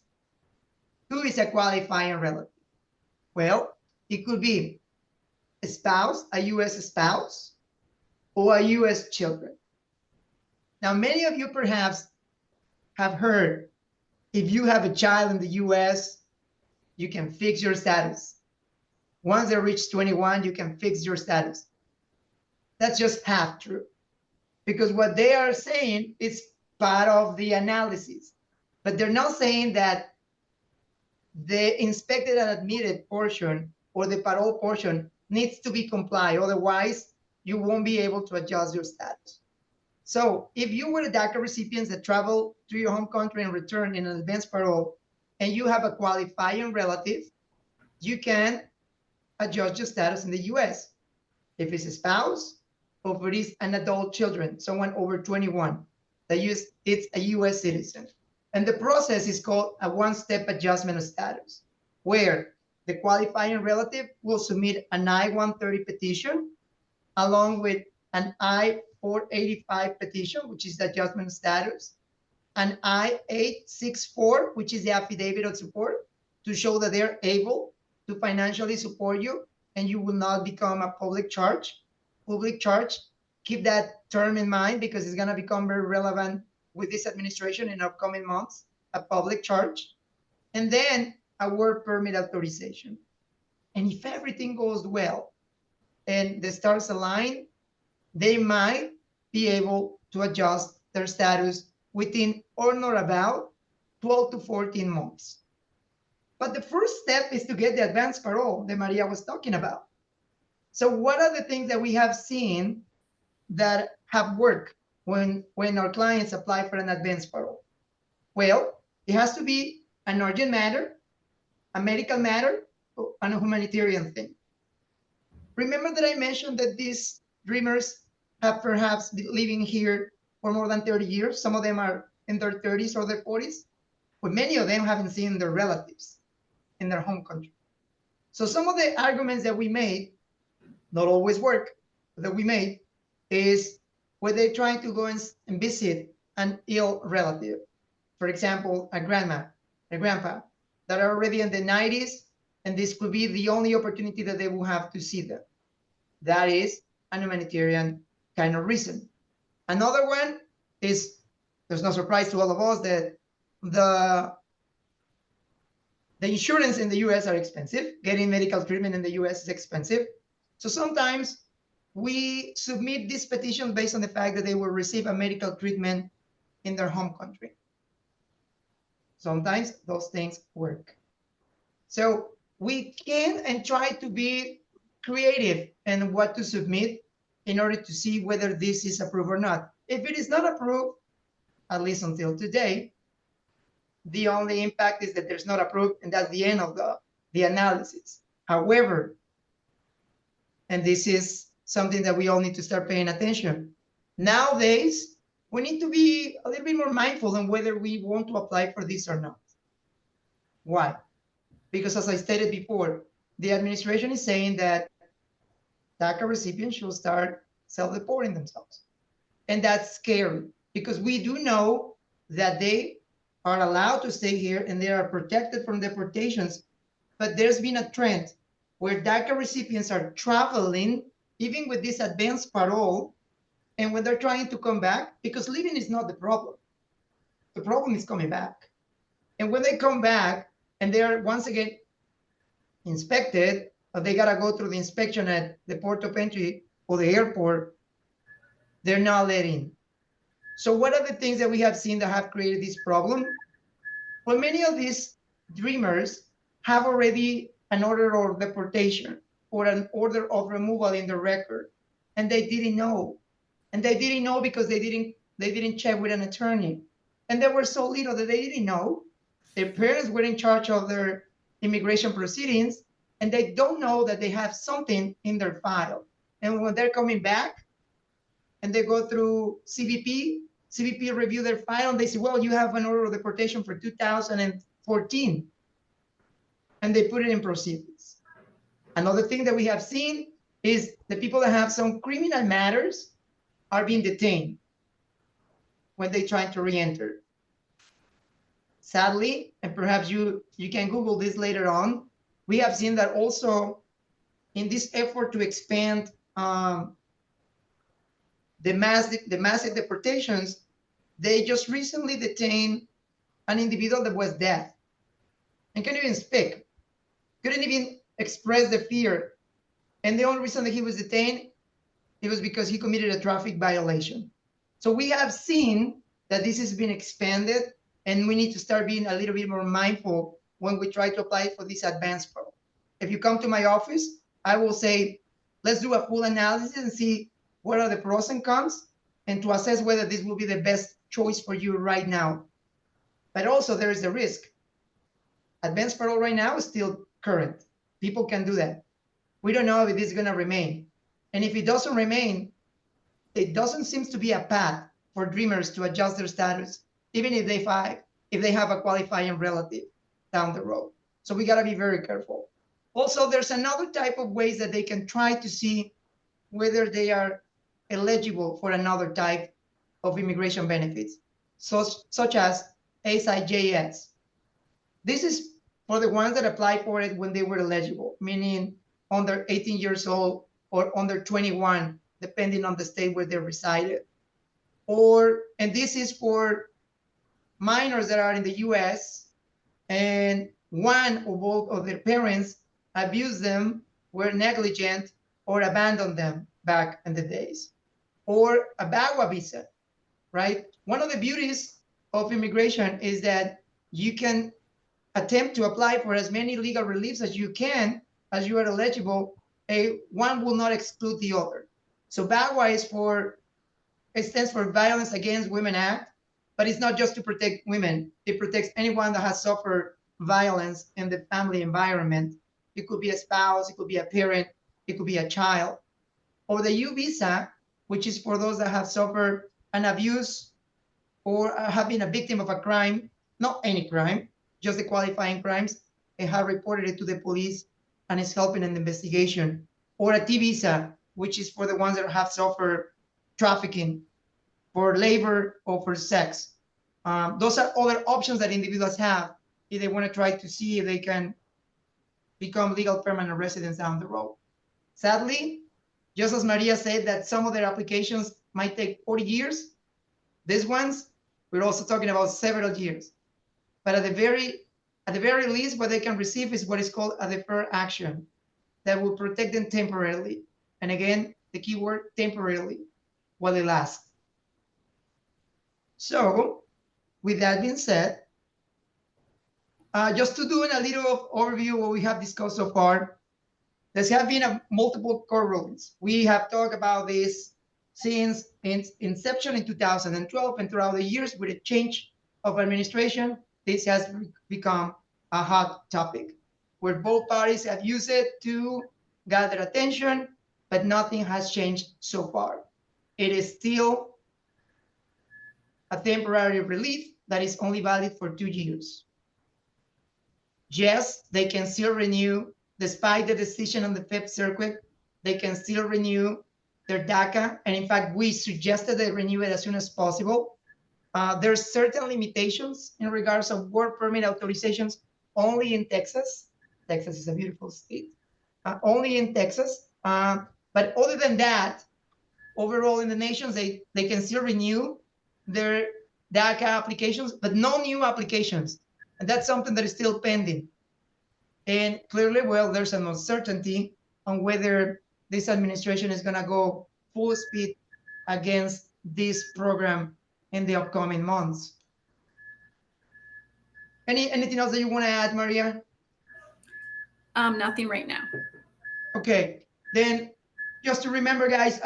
Who is a qualifying relative? Well, it could be a spouse, a US spouse, or a US children. Now, many of you perhaps have heard, if you have a child in the US, you can fix your status. Once they reach 21, you can fix your status. That's just half true. Because what they are saying is part of the analysis. But they're not saying that the inspected and admitted portion or the parole portion needs to be complied. Otherwise, you won't be able to adjust your status. So if you were a DACA recipient that travel to your home country and return in an advanced parole, and you have a qualifying relative, you can adjust your status in the US. If it's a spouse, or if it is an adult children, someone over 21, it's a US citizen. And the process is called a one-step adjustment of status, where the qualifying relative will submit an I-130 petition along with an I-485 petition, which is the adjustment of status, an I-864, which is the affidavit of support, to show that they're able to financially support you and you will not become a public charge. Keep that term in mind because it's going to become very relevant with this administration in upcoming months, a public charge. And then a work permit authorization. And if everything goes well and the stars align, they might be able to adjust their status within or not about 12 to 14 months. But the first step is to get the advance parole that Maria was talking about. So what are the things that we have seen that have worked when our clients apply for an advance parole? Well, it has to be an urgent matter, a medical matter, and a humanitarian thing. Remember that I mentioned that these dreamers have perhaps been living here for more than 30 years. Some of them are in their 30s or their 40s, but many of them haven't seen their relatives in their home country. So some of the arguments that we made, not always work, but that we made, is when they're trying to go and visit an ill relative. For example, a grandma, a grandpa, that are already in the 90s, and this could be the only opportunity that they will have to see them. That is an humanitarian kind of reason. Another one is, there's no surprise to all of us that the insurance in the US are expensive. Getting medical treatment in the US is expensive. So sometimes we submit this petition based on the fact that they will receive a medical treatment in their home country. Sometimes those things work. So we can and try to be creative in what to submit in order to see whether this is approved or not. If it is not approved, at least until today, the only impact is that there's not approved, and that's the end of the analysis. However, and this is something that we all need to start paying attention. Nowadays, we need to be a little bit more mindful on whether we want to apply for this or not. Why? Because as I stated before, the administration is saying that DACA recipients should start self-deporting themselves. And that's scary because we do know that they are allowed to stay here and they are protected from deportations. But there's been a trend where DACA recipients are traveling, even with this advanced parole, and when they're trying to come back, because leaving is not the problem. The problem is coming back. And when they come back and they are once again inspected, they gotta go through the inspection at the port of entry or the airport, they're not let in. So what are the things that we have seen that have created this problem? Well, many of these dreamers have already an order of deportation or an order of removal in the record, and they didn't know. And they didn't know because they didn't check with an attorney. And they were so little that they didn't know. Their parents were in charge of their immigration proceedings, and they don't know that they have something in their file. And when they're coming back and they go through CBP review their file and they say, well, you have an order of deportation for 2014. And they put it in proceedings. Another thing that we have seen is the people that have some criminal matters are being detained when they try to re-enter. Sadly, and perhaps you can Google this later on, we have seen that also in this effort to expand the massive deportations, they just recently detained an individual that was deaf and couldn't even speak, couldn't even express the fear. And the only reason that he was detained, it was because he committed a traffic violation. So we have seen that this has been expanded, and we need to start being a little bit more mindful when we try to apply for this advanced parole. If you come to my office, I will say, let's do a full analysis and see what are the pros and cons, and to assess whether this will be the best choice for you right now. But also there is a risk. Advanced parole right now is still current. People can do that. We don't know if this is going to remain. And if it doesn't remain, it doesn't seem to be a path for dreamers to adjust their status, even if they have a qualifying relative down the road. So we got to be very careful. Also, there's another type of ways that they can try to see whether they are eligible for another type of immigration benefits, such as SIJS. This is for the ones that applied for it when they were eligible, meaning under 18 years old or under 21, depending on the state where they resided. And this is for minors that are in the US and one or both of their parents abused them, were negligent, or abandoned them back in the days. Or a BAGWA visa, right? One of the beauties of immigration is that you can attempt to apply for as many legal reliefs as you can, as you are eligible. One will not exclude the other. So BAGWA it stands for Violence Against Women Act, but it's not just to protect women. It protects anyone that has suffered violence in the family environment. It could be a spouse, it could be a parent, it could be a child. Or the U visa, which is for those that have suffered an abuse or have been a victim of a crime, not any crime, just the qualifying crimes, and have reported it to the police and is helping in the investigation. Or a T visa, which is for the ones that have suffered trafficking for labor or for sex. Those are other options that individuals have if they want to try to see if they can become legal permanent residents down the road. Sadly, just as Maria said that some of their applications might take 40 years, these ones, we're also talking about several years. But at the very least, what they can receive is what is called a deferred action that will protect them temporarily. And again, the key word, temporarily, while it lasts. So, with that being said, just to do a little overview of what we have discussed so far, there have been multiple court rulings. We have talked about this since its inception in 2012, and throughout the years with a change of administration, this has become a hot topic where both parties have used it to gather attention, but nothing has changed so far. It is still a temporary relief that is only valid for 2 years. Yes, they can still renew, despite the decision on the Fifth Circuit, they can still renew their DACA. And in fact, we suggested they renew it as soon as possible. There's certain limitations in regards of work permit authorizations only in Texas. Texas is a beautiful state. Only in Texas. But other than that, overall in the nations, they can still renew their DACA applications, but no new applications. And that's something that is still pending. And clearly, well, there's an uncertainty on whether this administration is going to go full speed against this program in the upcoming months. Anything else that you want to add, Maria? Nothing right now. Okay, then just to remember, guys,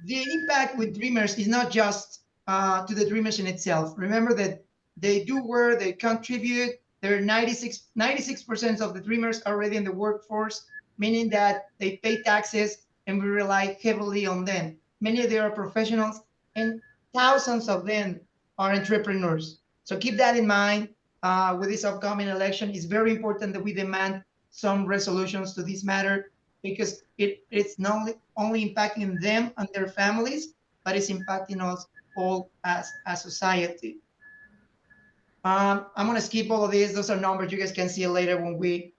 the impact with Dreamers is not just to the Dreamers in itself. Remember that they do work, they contribute. There are 96% of the Dreamers already in the workforce, meaning that they pay taxes and we rely heavily on them. Many of them are professionals and thousands of them are entrepreneurs. So keep that in mind with this upcoming election. It's very important that we demand some resolutions to this matter because it's not only impacting them and their families, but it's impacting us all as a society. I'm going to skip all of these. Those are numbers. You guys can see it later when we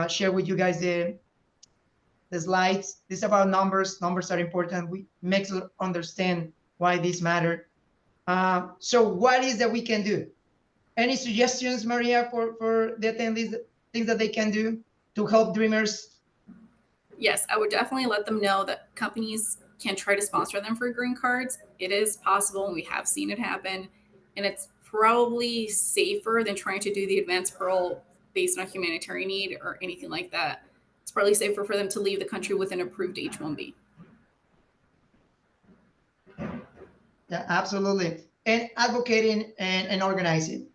share with you guys the slides. This is about numbers. Numbers are important. We make us understand why these matter. So what is that we can do? Any suggestions, Maria, for the attendees, things that they can do to help Dreamers? Yes, I would definitely let them know that companies can try to sponsor them for green cards. It is possible, and we have seen it happen. And it's probably safer than trying to do the advanced parole based on humanitarian need or anything like that. It's probably safer for them to leave the country with an approved H-1B. Yeah, absolutely. And advocating and organizing.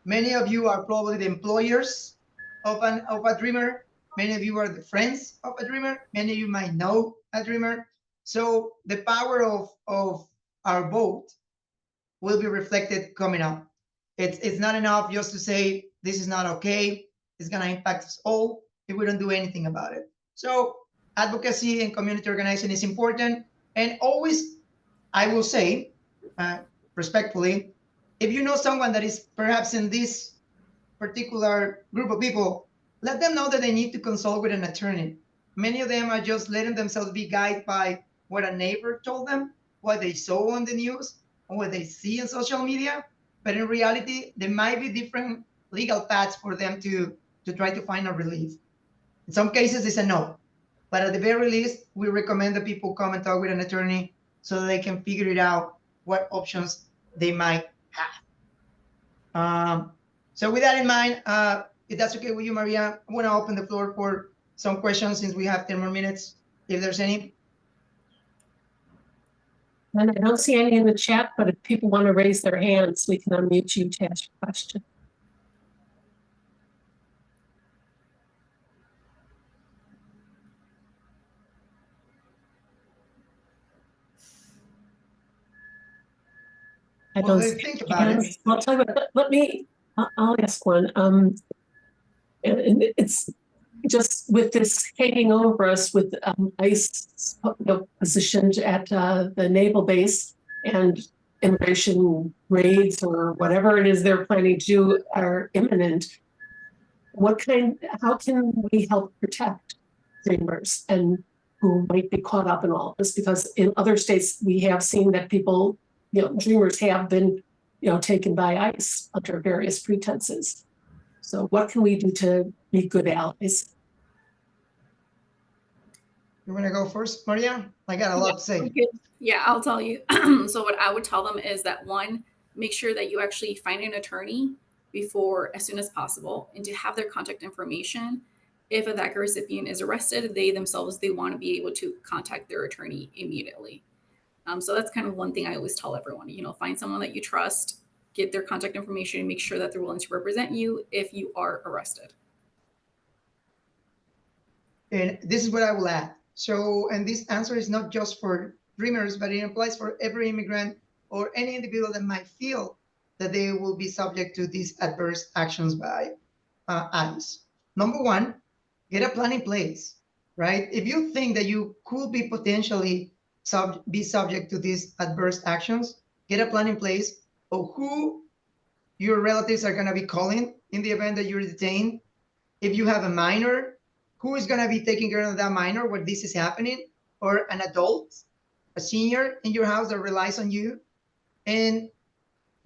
Many of you are probably the employers of a dreamer. Many of you are the friends of a dreamer. Many of you might know a dreamer. So the power of our vote will be reflected coming up. It's not enough just to say this is not okay. It's gonna impact us all if we don't do anything about it. So advocacy and community organizing is important. And always, I will say, respectfully, if you know someone that is perhaps in this particular group of people, let them know that they need to consult with an attorney. Many of them are just letting themselves be guided by what a neighbor told them, what they saw on the news, or what they see on social media. But in reality, there might be different legal paths for them to try to find a relief. In some cases, it's a no. But at the very least, we recommend that people come and talk with an attorney so that they can figure it out what options they might have. So with that in mind, if that's okay with you, Maria, I want to open the floor for some questions since we have 10 more minutes, if there's any. And I don't see any in the chat, but if people want to raise their hands, we can unmute you to ask your question. I Well, don't think about it. I'll tell you what, I'll ask one. And it's just with this taking over us with ICE positioned at the naval base, and immigration raids or whatever it is they're planning to do are imminent. How can we help protect dreamers and who might be caught up in all this? Because in other states, we have seen that people, dreamers have been, taken by ICE under various pretenses. So what can we do to be good allies? You want to go first, Maria? I got a lot to say. Yeah, I'll tell you. So what I would tell them is that, one, make sure that you actually find an attorney as soon as possible, and to have their contact information. If a DACA recipient is arrested, they want to be able to contact their attorney immediately. So that's kind of one thing I always tell everyone, find someone that you trust, get their contact information, and make sure that they're willing to represent you if you are arrested. And this is what I will add. So, and this answer is not just for dreamers, but it applies for every immigrant or any individual that might feel that they will be subject to these adverse actions by ICE. Number one, get a plan in place, right? If you think that you could be potentially be subject to these adverse actions, get a plan in place of who your relatives are going to be calling in the event that you're detained. If you have a minor, who is going to be taking care of that minor when this is happening, or an adult, a senior in your house that relies on you. And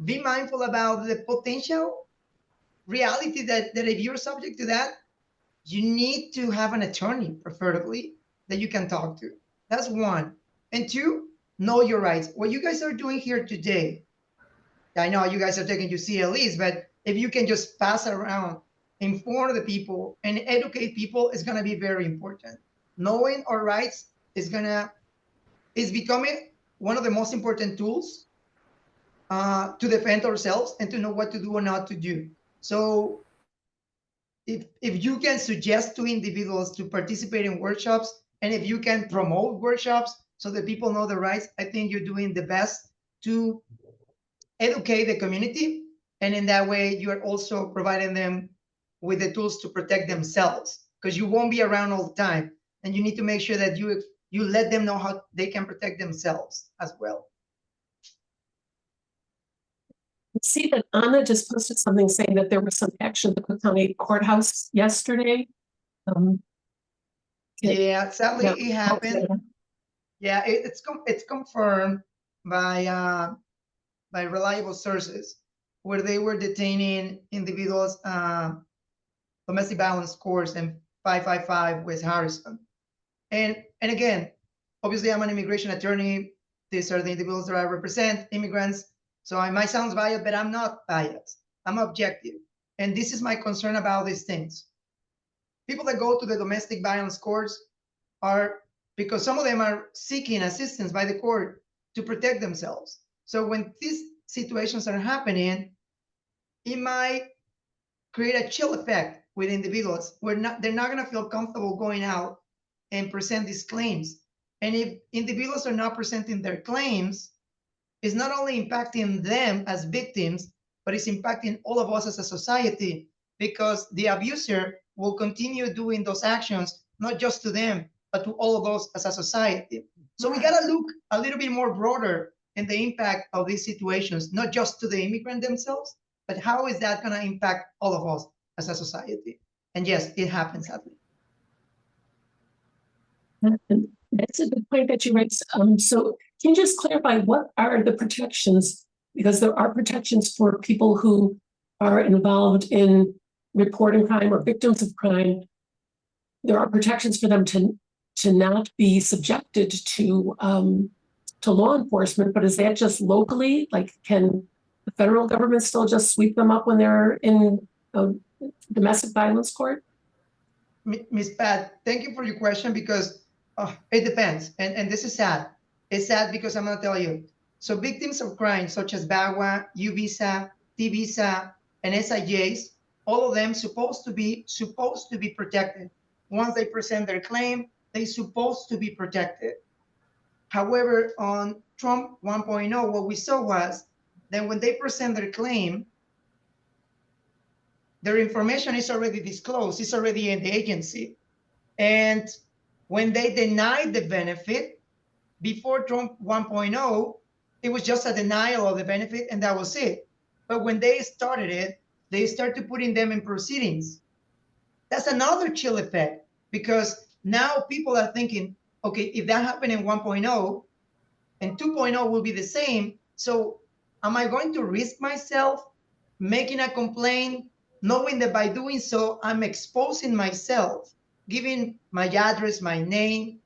be mindful about the potential reality that if you're subject to that, you need to have an attorney, preferably, that you can talk to. That's one. And two, know your rights. What you guys are doing here today, I know you guys are taking your CLEs, but if you can just pass around, inform the people and educate people, is going to be very important. Knowing our rights is becoming one of the most important tools to defend ourselves and to know what to do or not to do. So if you can suggest to individuals to participate in workshops, and if you can promote workshops so that people know the rights, I think you're doing the best to educate the community. And in that way, you are also providing them with the tools to protect themselves, because you won't be around all the time. And you need to make sure that you let them know how they can protect themselves as well. I see that Anna just posted something saying that there was some action at the Cook County Courthouse yesterday. Yeah, sadly, yeah, it happened. Yeah, it's confirmed by reliable sources, where they were detaining individuals, domestic violence courts and 555 West Harrison. And again, obviously I'm an immigration attorney. These are the individuals that I represent, immigrants. So I might sound biased, but I'm not biased. I'm objective. And this is my concern about these things. People that go to the domestic violence courts are because some of them are seeking assistance by the court to protect themselves. So when these situations are happening, it might create a chill effect with individuals. They're not going to feel comfortable going out and present these claims. And if individuals are not presenting their claims, it's not only impacting them as victims, but it's impacting all of us as a society, because the abuser will continue doing those actions, not just to them, but to all of us as a society. So we got to look a little bit more broader in the impact of these situations, not just to the immigrant themselves, but how is that going to impact all of us as a society? And yes, it happens, sadly. And that's a good point that you raised. So can you just clarify what are the protections? Because there are protections for people who are involved in reporting crime or victims of crime. There are protections for them to not be subjected to law enforcement, but is that just locally? Like, can the federal government still just sweep them up when they're in a domestic violence court? Ms. Pat, thank you for your question, because it depends. And this is sad. It's sad because I'm going to tell you. So victims of crime such as BAGWA, U-Visa, T-Visa, and SIJs, all of them supposed to be protected. Once they present their claim, they're supposed to be protected. However, on Trump 1.0, what we saw was that when they present their claim, their information is already disclosed, it's already in the agency. And when they denied the benefit, before Trump 1.0, it was just a denial of the benefit, and that was it. But when they started it, they started putting them in proceedings. That's another chill effect, because now people are thinking, okay, if that happened in 1.0 and 2.0 will be the same, so am I going to risk myself making a complaint, knowing that by doing so, I'm exposing myself, giving my address, my name,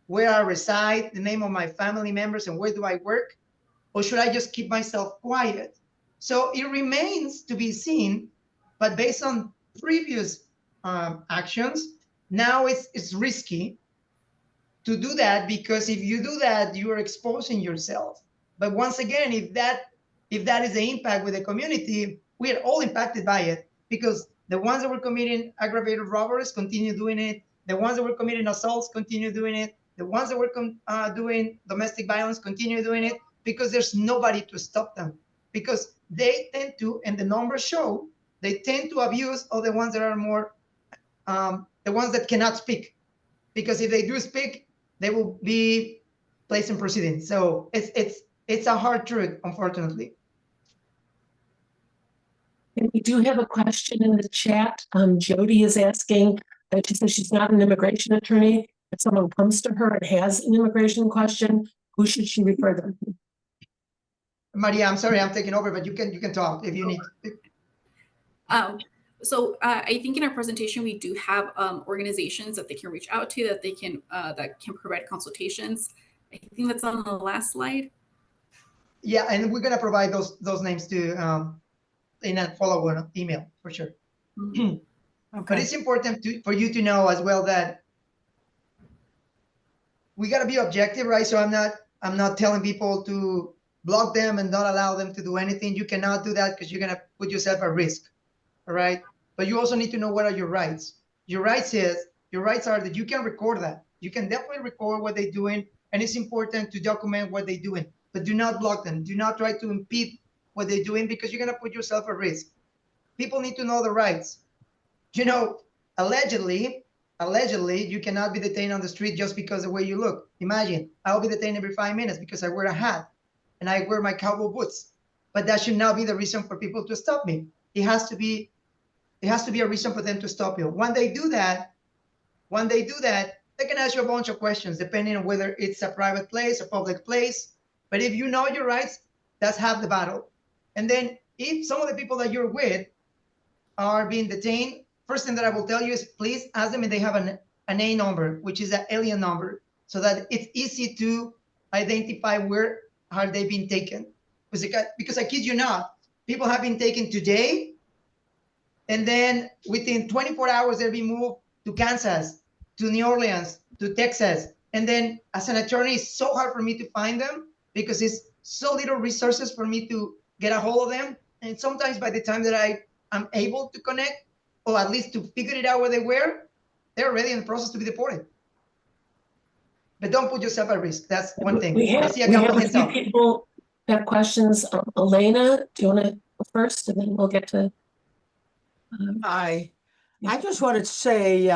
where I reside, the name of my family members, and where do I work? Or should I just keep myself quiet? So it remains to be seen, but based on previous actions, now it's risky to do that, because if you do that, you are exposing yourself. But once again, if that is the impact with the community, we are all impacted by it, because the ones that were committing aggravated robberies continue doing it. The ones that were committing assaults continue doing it. The ones that were doing domestic violence continue doing it, because there's nobody to stop them. Because they tend to, and the numbers show, they tend to abuse all the ones that are more, the ones that cannot speak. Because if they do speak, they will be placed in proceedings. So it's a hard truth, unfortunately. And we do have a question in the chat. Jody is asking, she says she's not an immigration attorney. If someone comes to her and has an immigration question, who should she refer them to? Maria, I'm sorry, I'm taking over, but you can talk if you need. So I think in our presentation, we do have organizations that they can reach out to, that can provide consultations. I think that's on the last slide. Yeah, and we're gonna provide those names to in a follow-up email for sure. Okay. But it's important for you to know as well that we gotta be objective, right? So I'm not telling people to block them and not allow them to do anything. You cannot do that, because you're gonna put yourself at risk. All right. But you also need to know what are your rights. Your rights are that you can record that. You can definitely record what they're doing. And it's important to document what they're doing, but do not block them. Do not try to impede what they're doing, because you're going to put yourself at risk. People need to know the rights. You know, allegedly, you cannot be detained on the street just because of the way you look. Imagine, I'll be detained every 5 minutes because I wear a hat and I wear my cowboy boots. But that should not be the reason for people to stop me. It has to be a reason for them to stop you. When they do that, they can ask you a bunch of questions depending on whether it's a private place, a public place. But if you know your rights, that's half the battle. And then if some of the people that you're with are being detained, first thing that I will tell you is please ask them if they have an A number, which is an alien number, so that it's easy to identify where are they being taken. Because I kid you not, people have been taken today, and then within 24 hours, they'll be moved to Kansas, to New Orleans, to Texas. And then as an attorney, it's so hard for me to find them, because it's so little resources for me to get a hold of them. And sometimes by the time that I am able to connect, or at least to figure it out where they were, they're already in the process to be deported. But don't put yourself at risk. That's one thing. We I have, see a we couple have a hands few up. people that have questions. Elena, do you want to go first, and then we'll get to. I Yeah. just wanted to say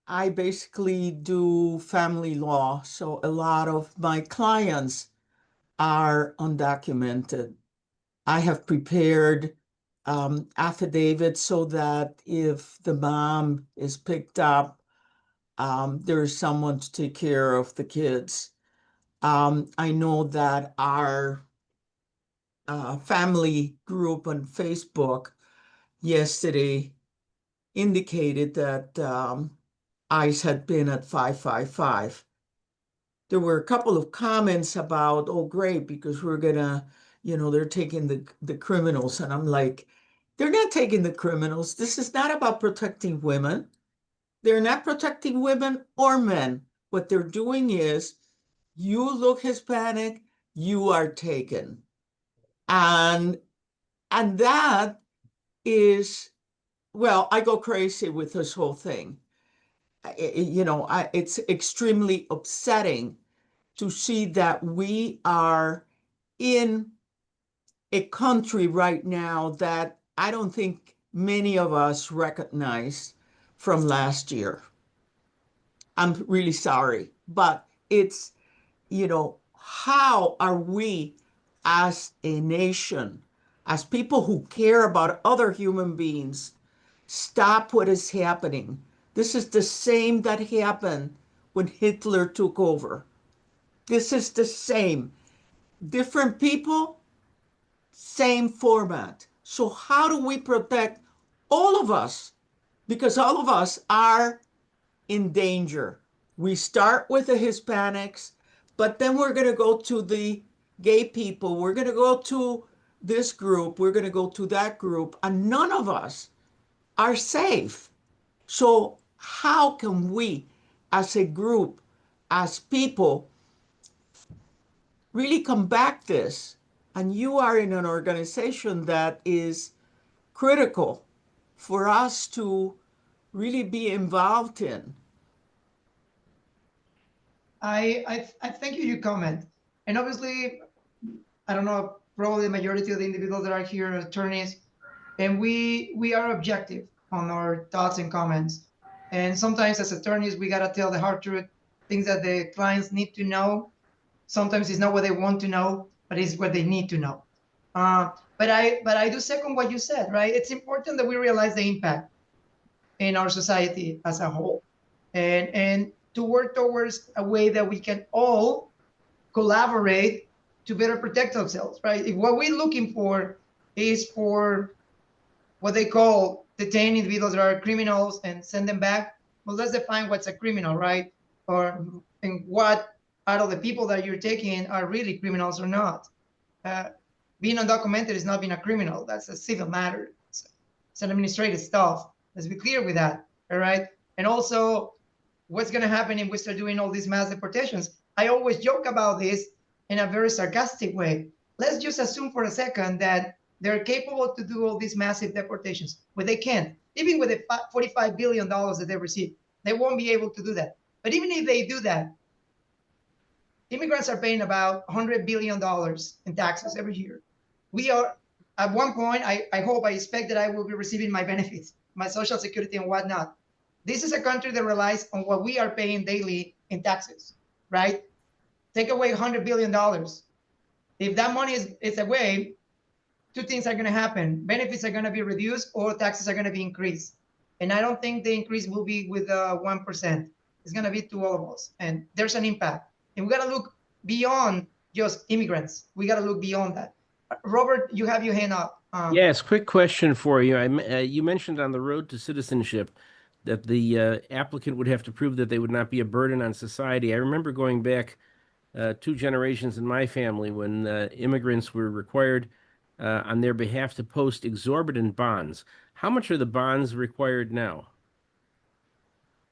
I basically do family law, so a lot of my clients are undocumented. I have prepared affidavits so that if the mom is picked up, there's someone to take care of the kids. I know that our family group on Facebook yesterday indicated that ICE had been at 555. There were a couple of comments about, oh, great, because we're gonna, they're taking the criminals. And I'm like, they're not taking the criminals. This is not about protecting women. They're not protecting women or men. What they're doing is, you look Hispanic, you are taken. And that is, well, I go crazy with this whole thing. It's extremely upsetting to see that we are in a country right now that I don't think many of us recognize from last year. I'm really sorry, but it's, how are we as a nation, as people who care about other human beings, stop what is happening? This is the same that happened when Hitler took over. This is the same. Different people, same format. So how do we protect all of us? Because all of us are in danger. We start with the Hispanics, but then we're going to go to the gay people. We're going to go to this group. We're going to go to that group. And none of us are safe. So how can we, as a group, as people, really combat this? And you are in an organization that is critical for us to really be involved in. I thank you, your comment. And obviously, I don't know, probably the majority of the individuals that are here are attorneys, and we are objective on our thoughts and comments. And sometimes as attorneys, we gotta tell the hard truth, things that the clients need to know. Sometimes it's not what they want to know, but it's what they need to know. But I do second what you said, right? It's important that we realize the impact in our society as a whole, and to work towards a way that we can all collaborate to better protect ourselves, right? If what we're looking for is for what they call detain individuals that are criminals and send them back, well, let's define what's a criminal, right? Or and what out of the people that you're taking are really criminals or not. Being undocumented is not being a criminal. That's a civil matter. It's an administrative stuff. Let's be clear with that, all right? And also, what's going to happen if we start doing all these mass deportations? I always joke about this in a very sarcastic way. Let's just assume for a second that they're capable to do all these massive deportations, but they can't. Even with the $45 billion that they receive, they won't be able to do that. But even if they do that, immigrants are paying about $100 billion in taxes every year. We are, at one point, I expect that I will be receiving my benefits, my Social Security and whatnot. This is a country that relies on what we are paying daily in taxes, right? Take away $100 billion. If that money is away, two things are going to happen. Benefits are going to be reduced or taxes are going to be increased. And I don't think the increase will be with 1%. It's going to be to all of us. And there's an impact. And we got to look beyond just immigrants. We got to look beyond that. Robert, you have your hand up. Yes, quick question for you. You mentioned on the road to citizenship that the applicant would have to prove that they would not be a burden on society. I remember going back 2 generations in my family when immigrants were required on their behalf to post exorbitant bonds. How much are the bonds required now?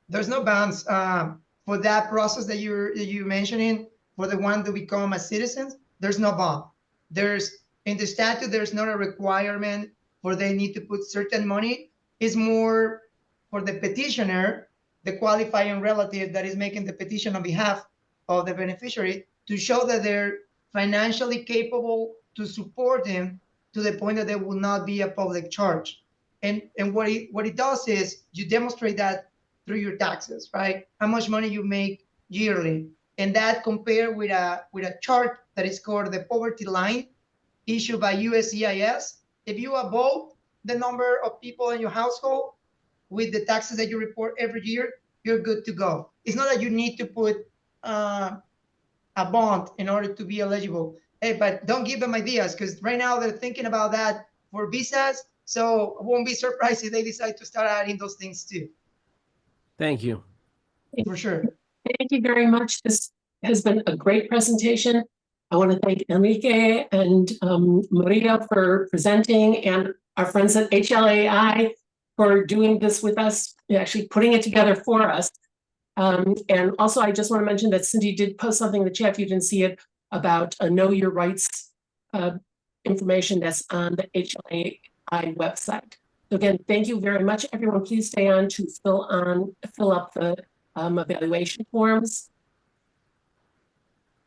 There's no bonds for that process that you're mentioning. For the one to become a citizen, there's no bond. There's In the statute, there's not a requirement for they need to put certain money. It's more for the petitioner, the qualifying relative that is making the petition on behalf of the beneficiary, to show that they're financially capable to support him to the point that there will not be a public charge. And what it does is you demonstrate that through your taxes, right? How much money you make yearly. And that compared with a chart that is called the poverty line, issued by USCIS. If you above the number of people in your household with the taxes that you report every year, you're good to go. It's not that you need to put a bond in order to be eligible. Hey, but don't give them ideas, because right now they're thinking about that for visas. So I won't be surprised if they decide to start adding those things too. Thank you. For sure. Thank you very much. This has been a great presentation. I want to thank Enrique and Maria for presenting, and our friends at HLAI for doing this with us, actually putting it together for us. And also, I just want to mention that Cindy did post something in the chat, if you didn't see it, about Know Your Rights information that's on the HLAI website. So again, thank you very much. Everyone, please stay on to fill up the evaluation forms.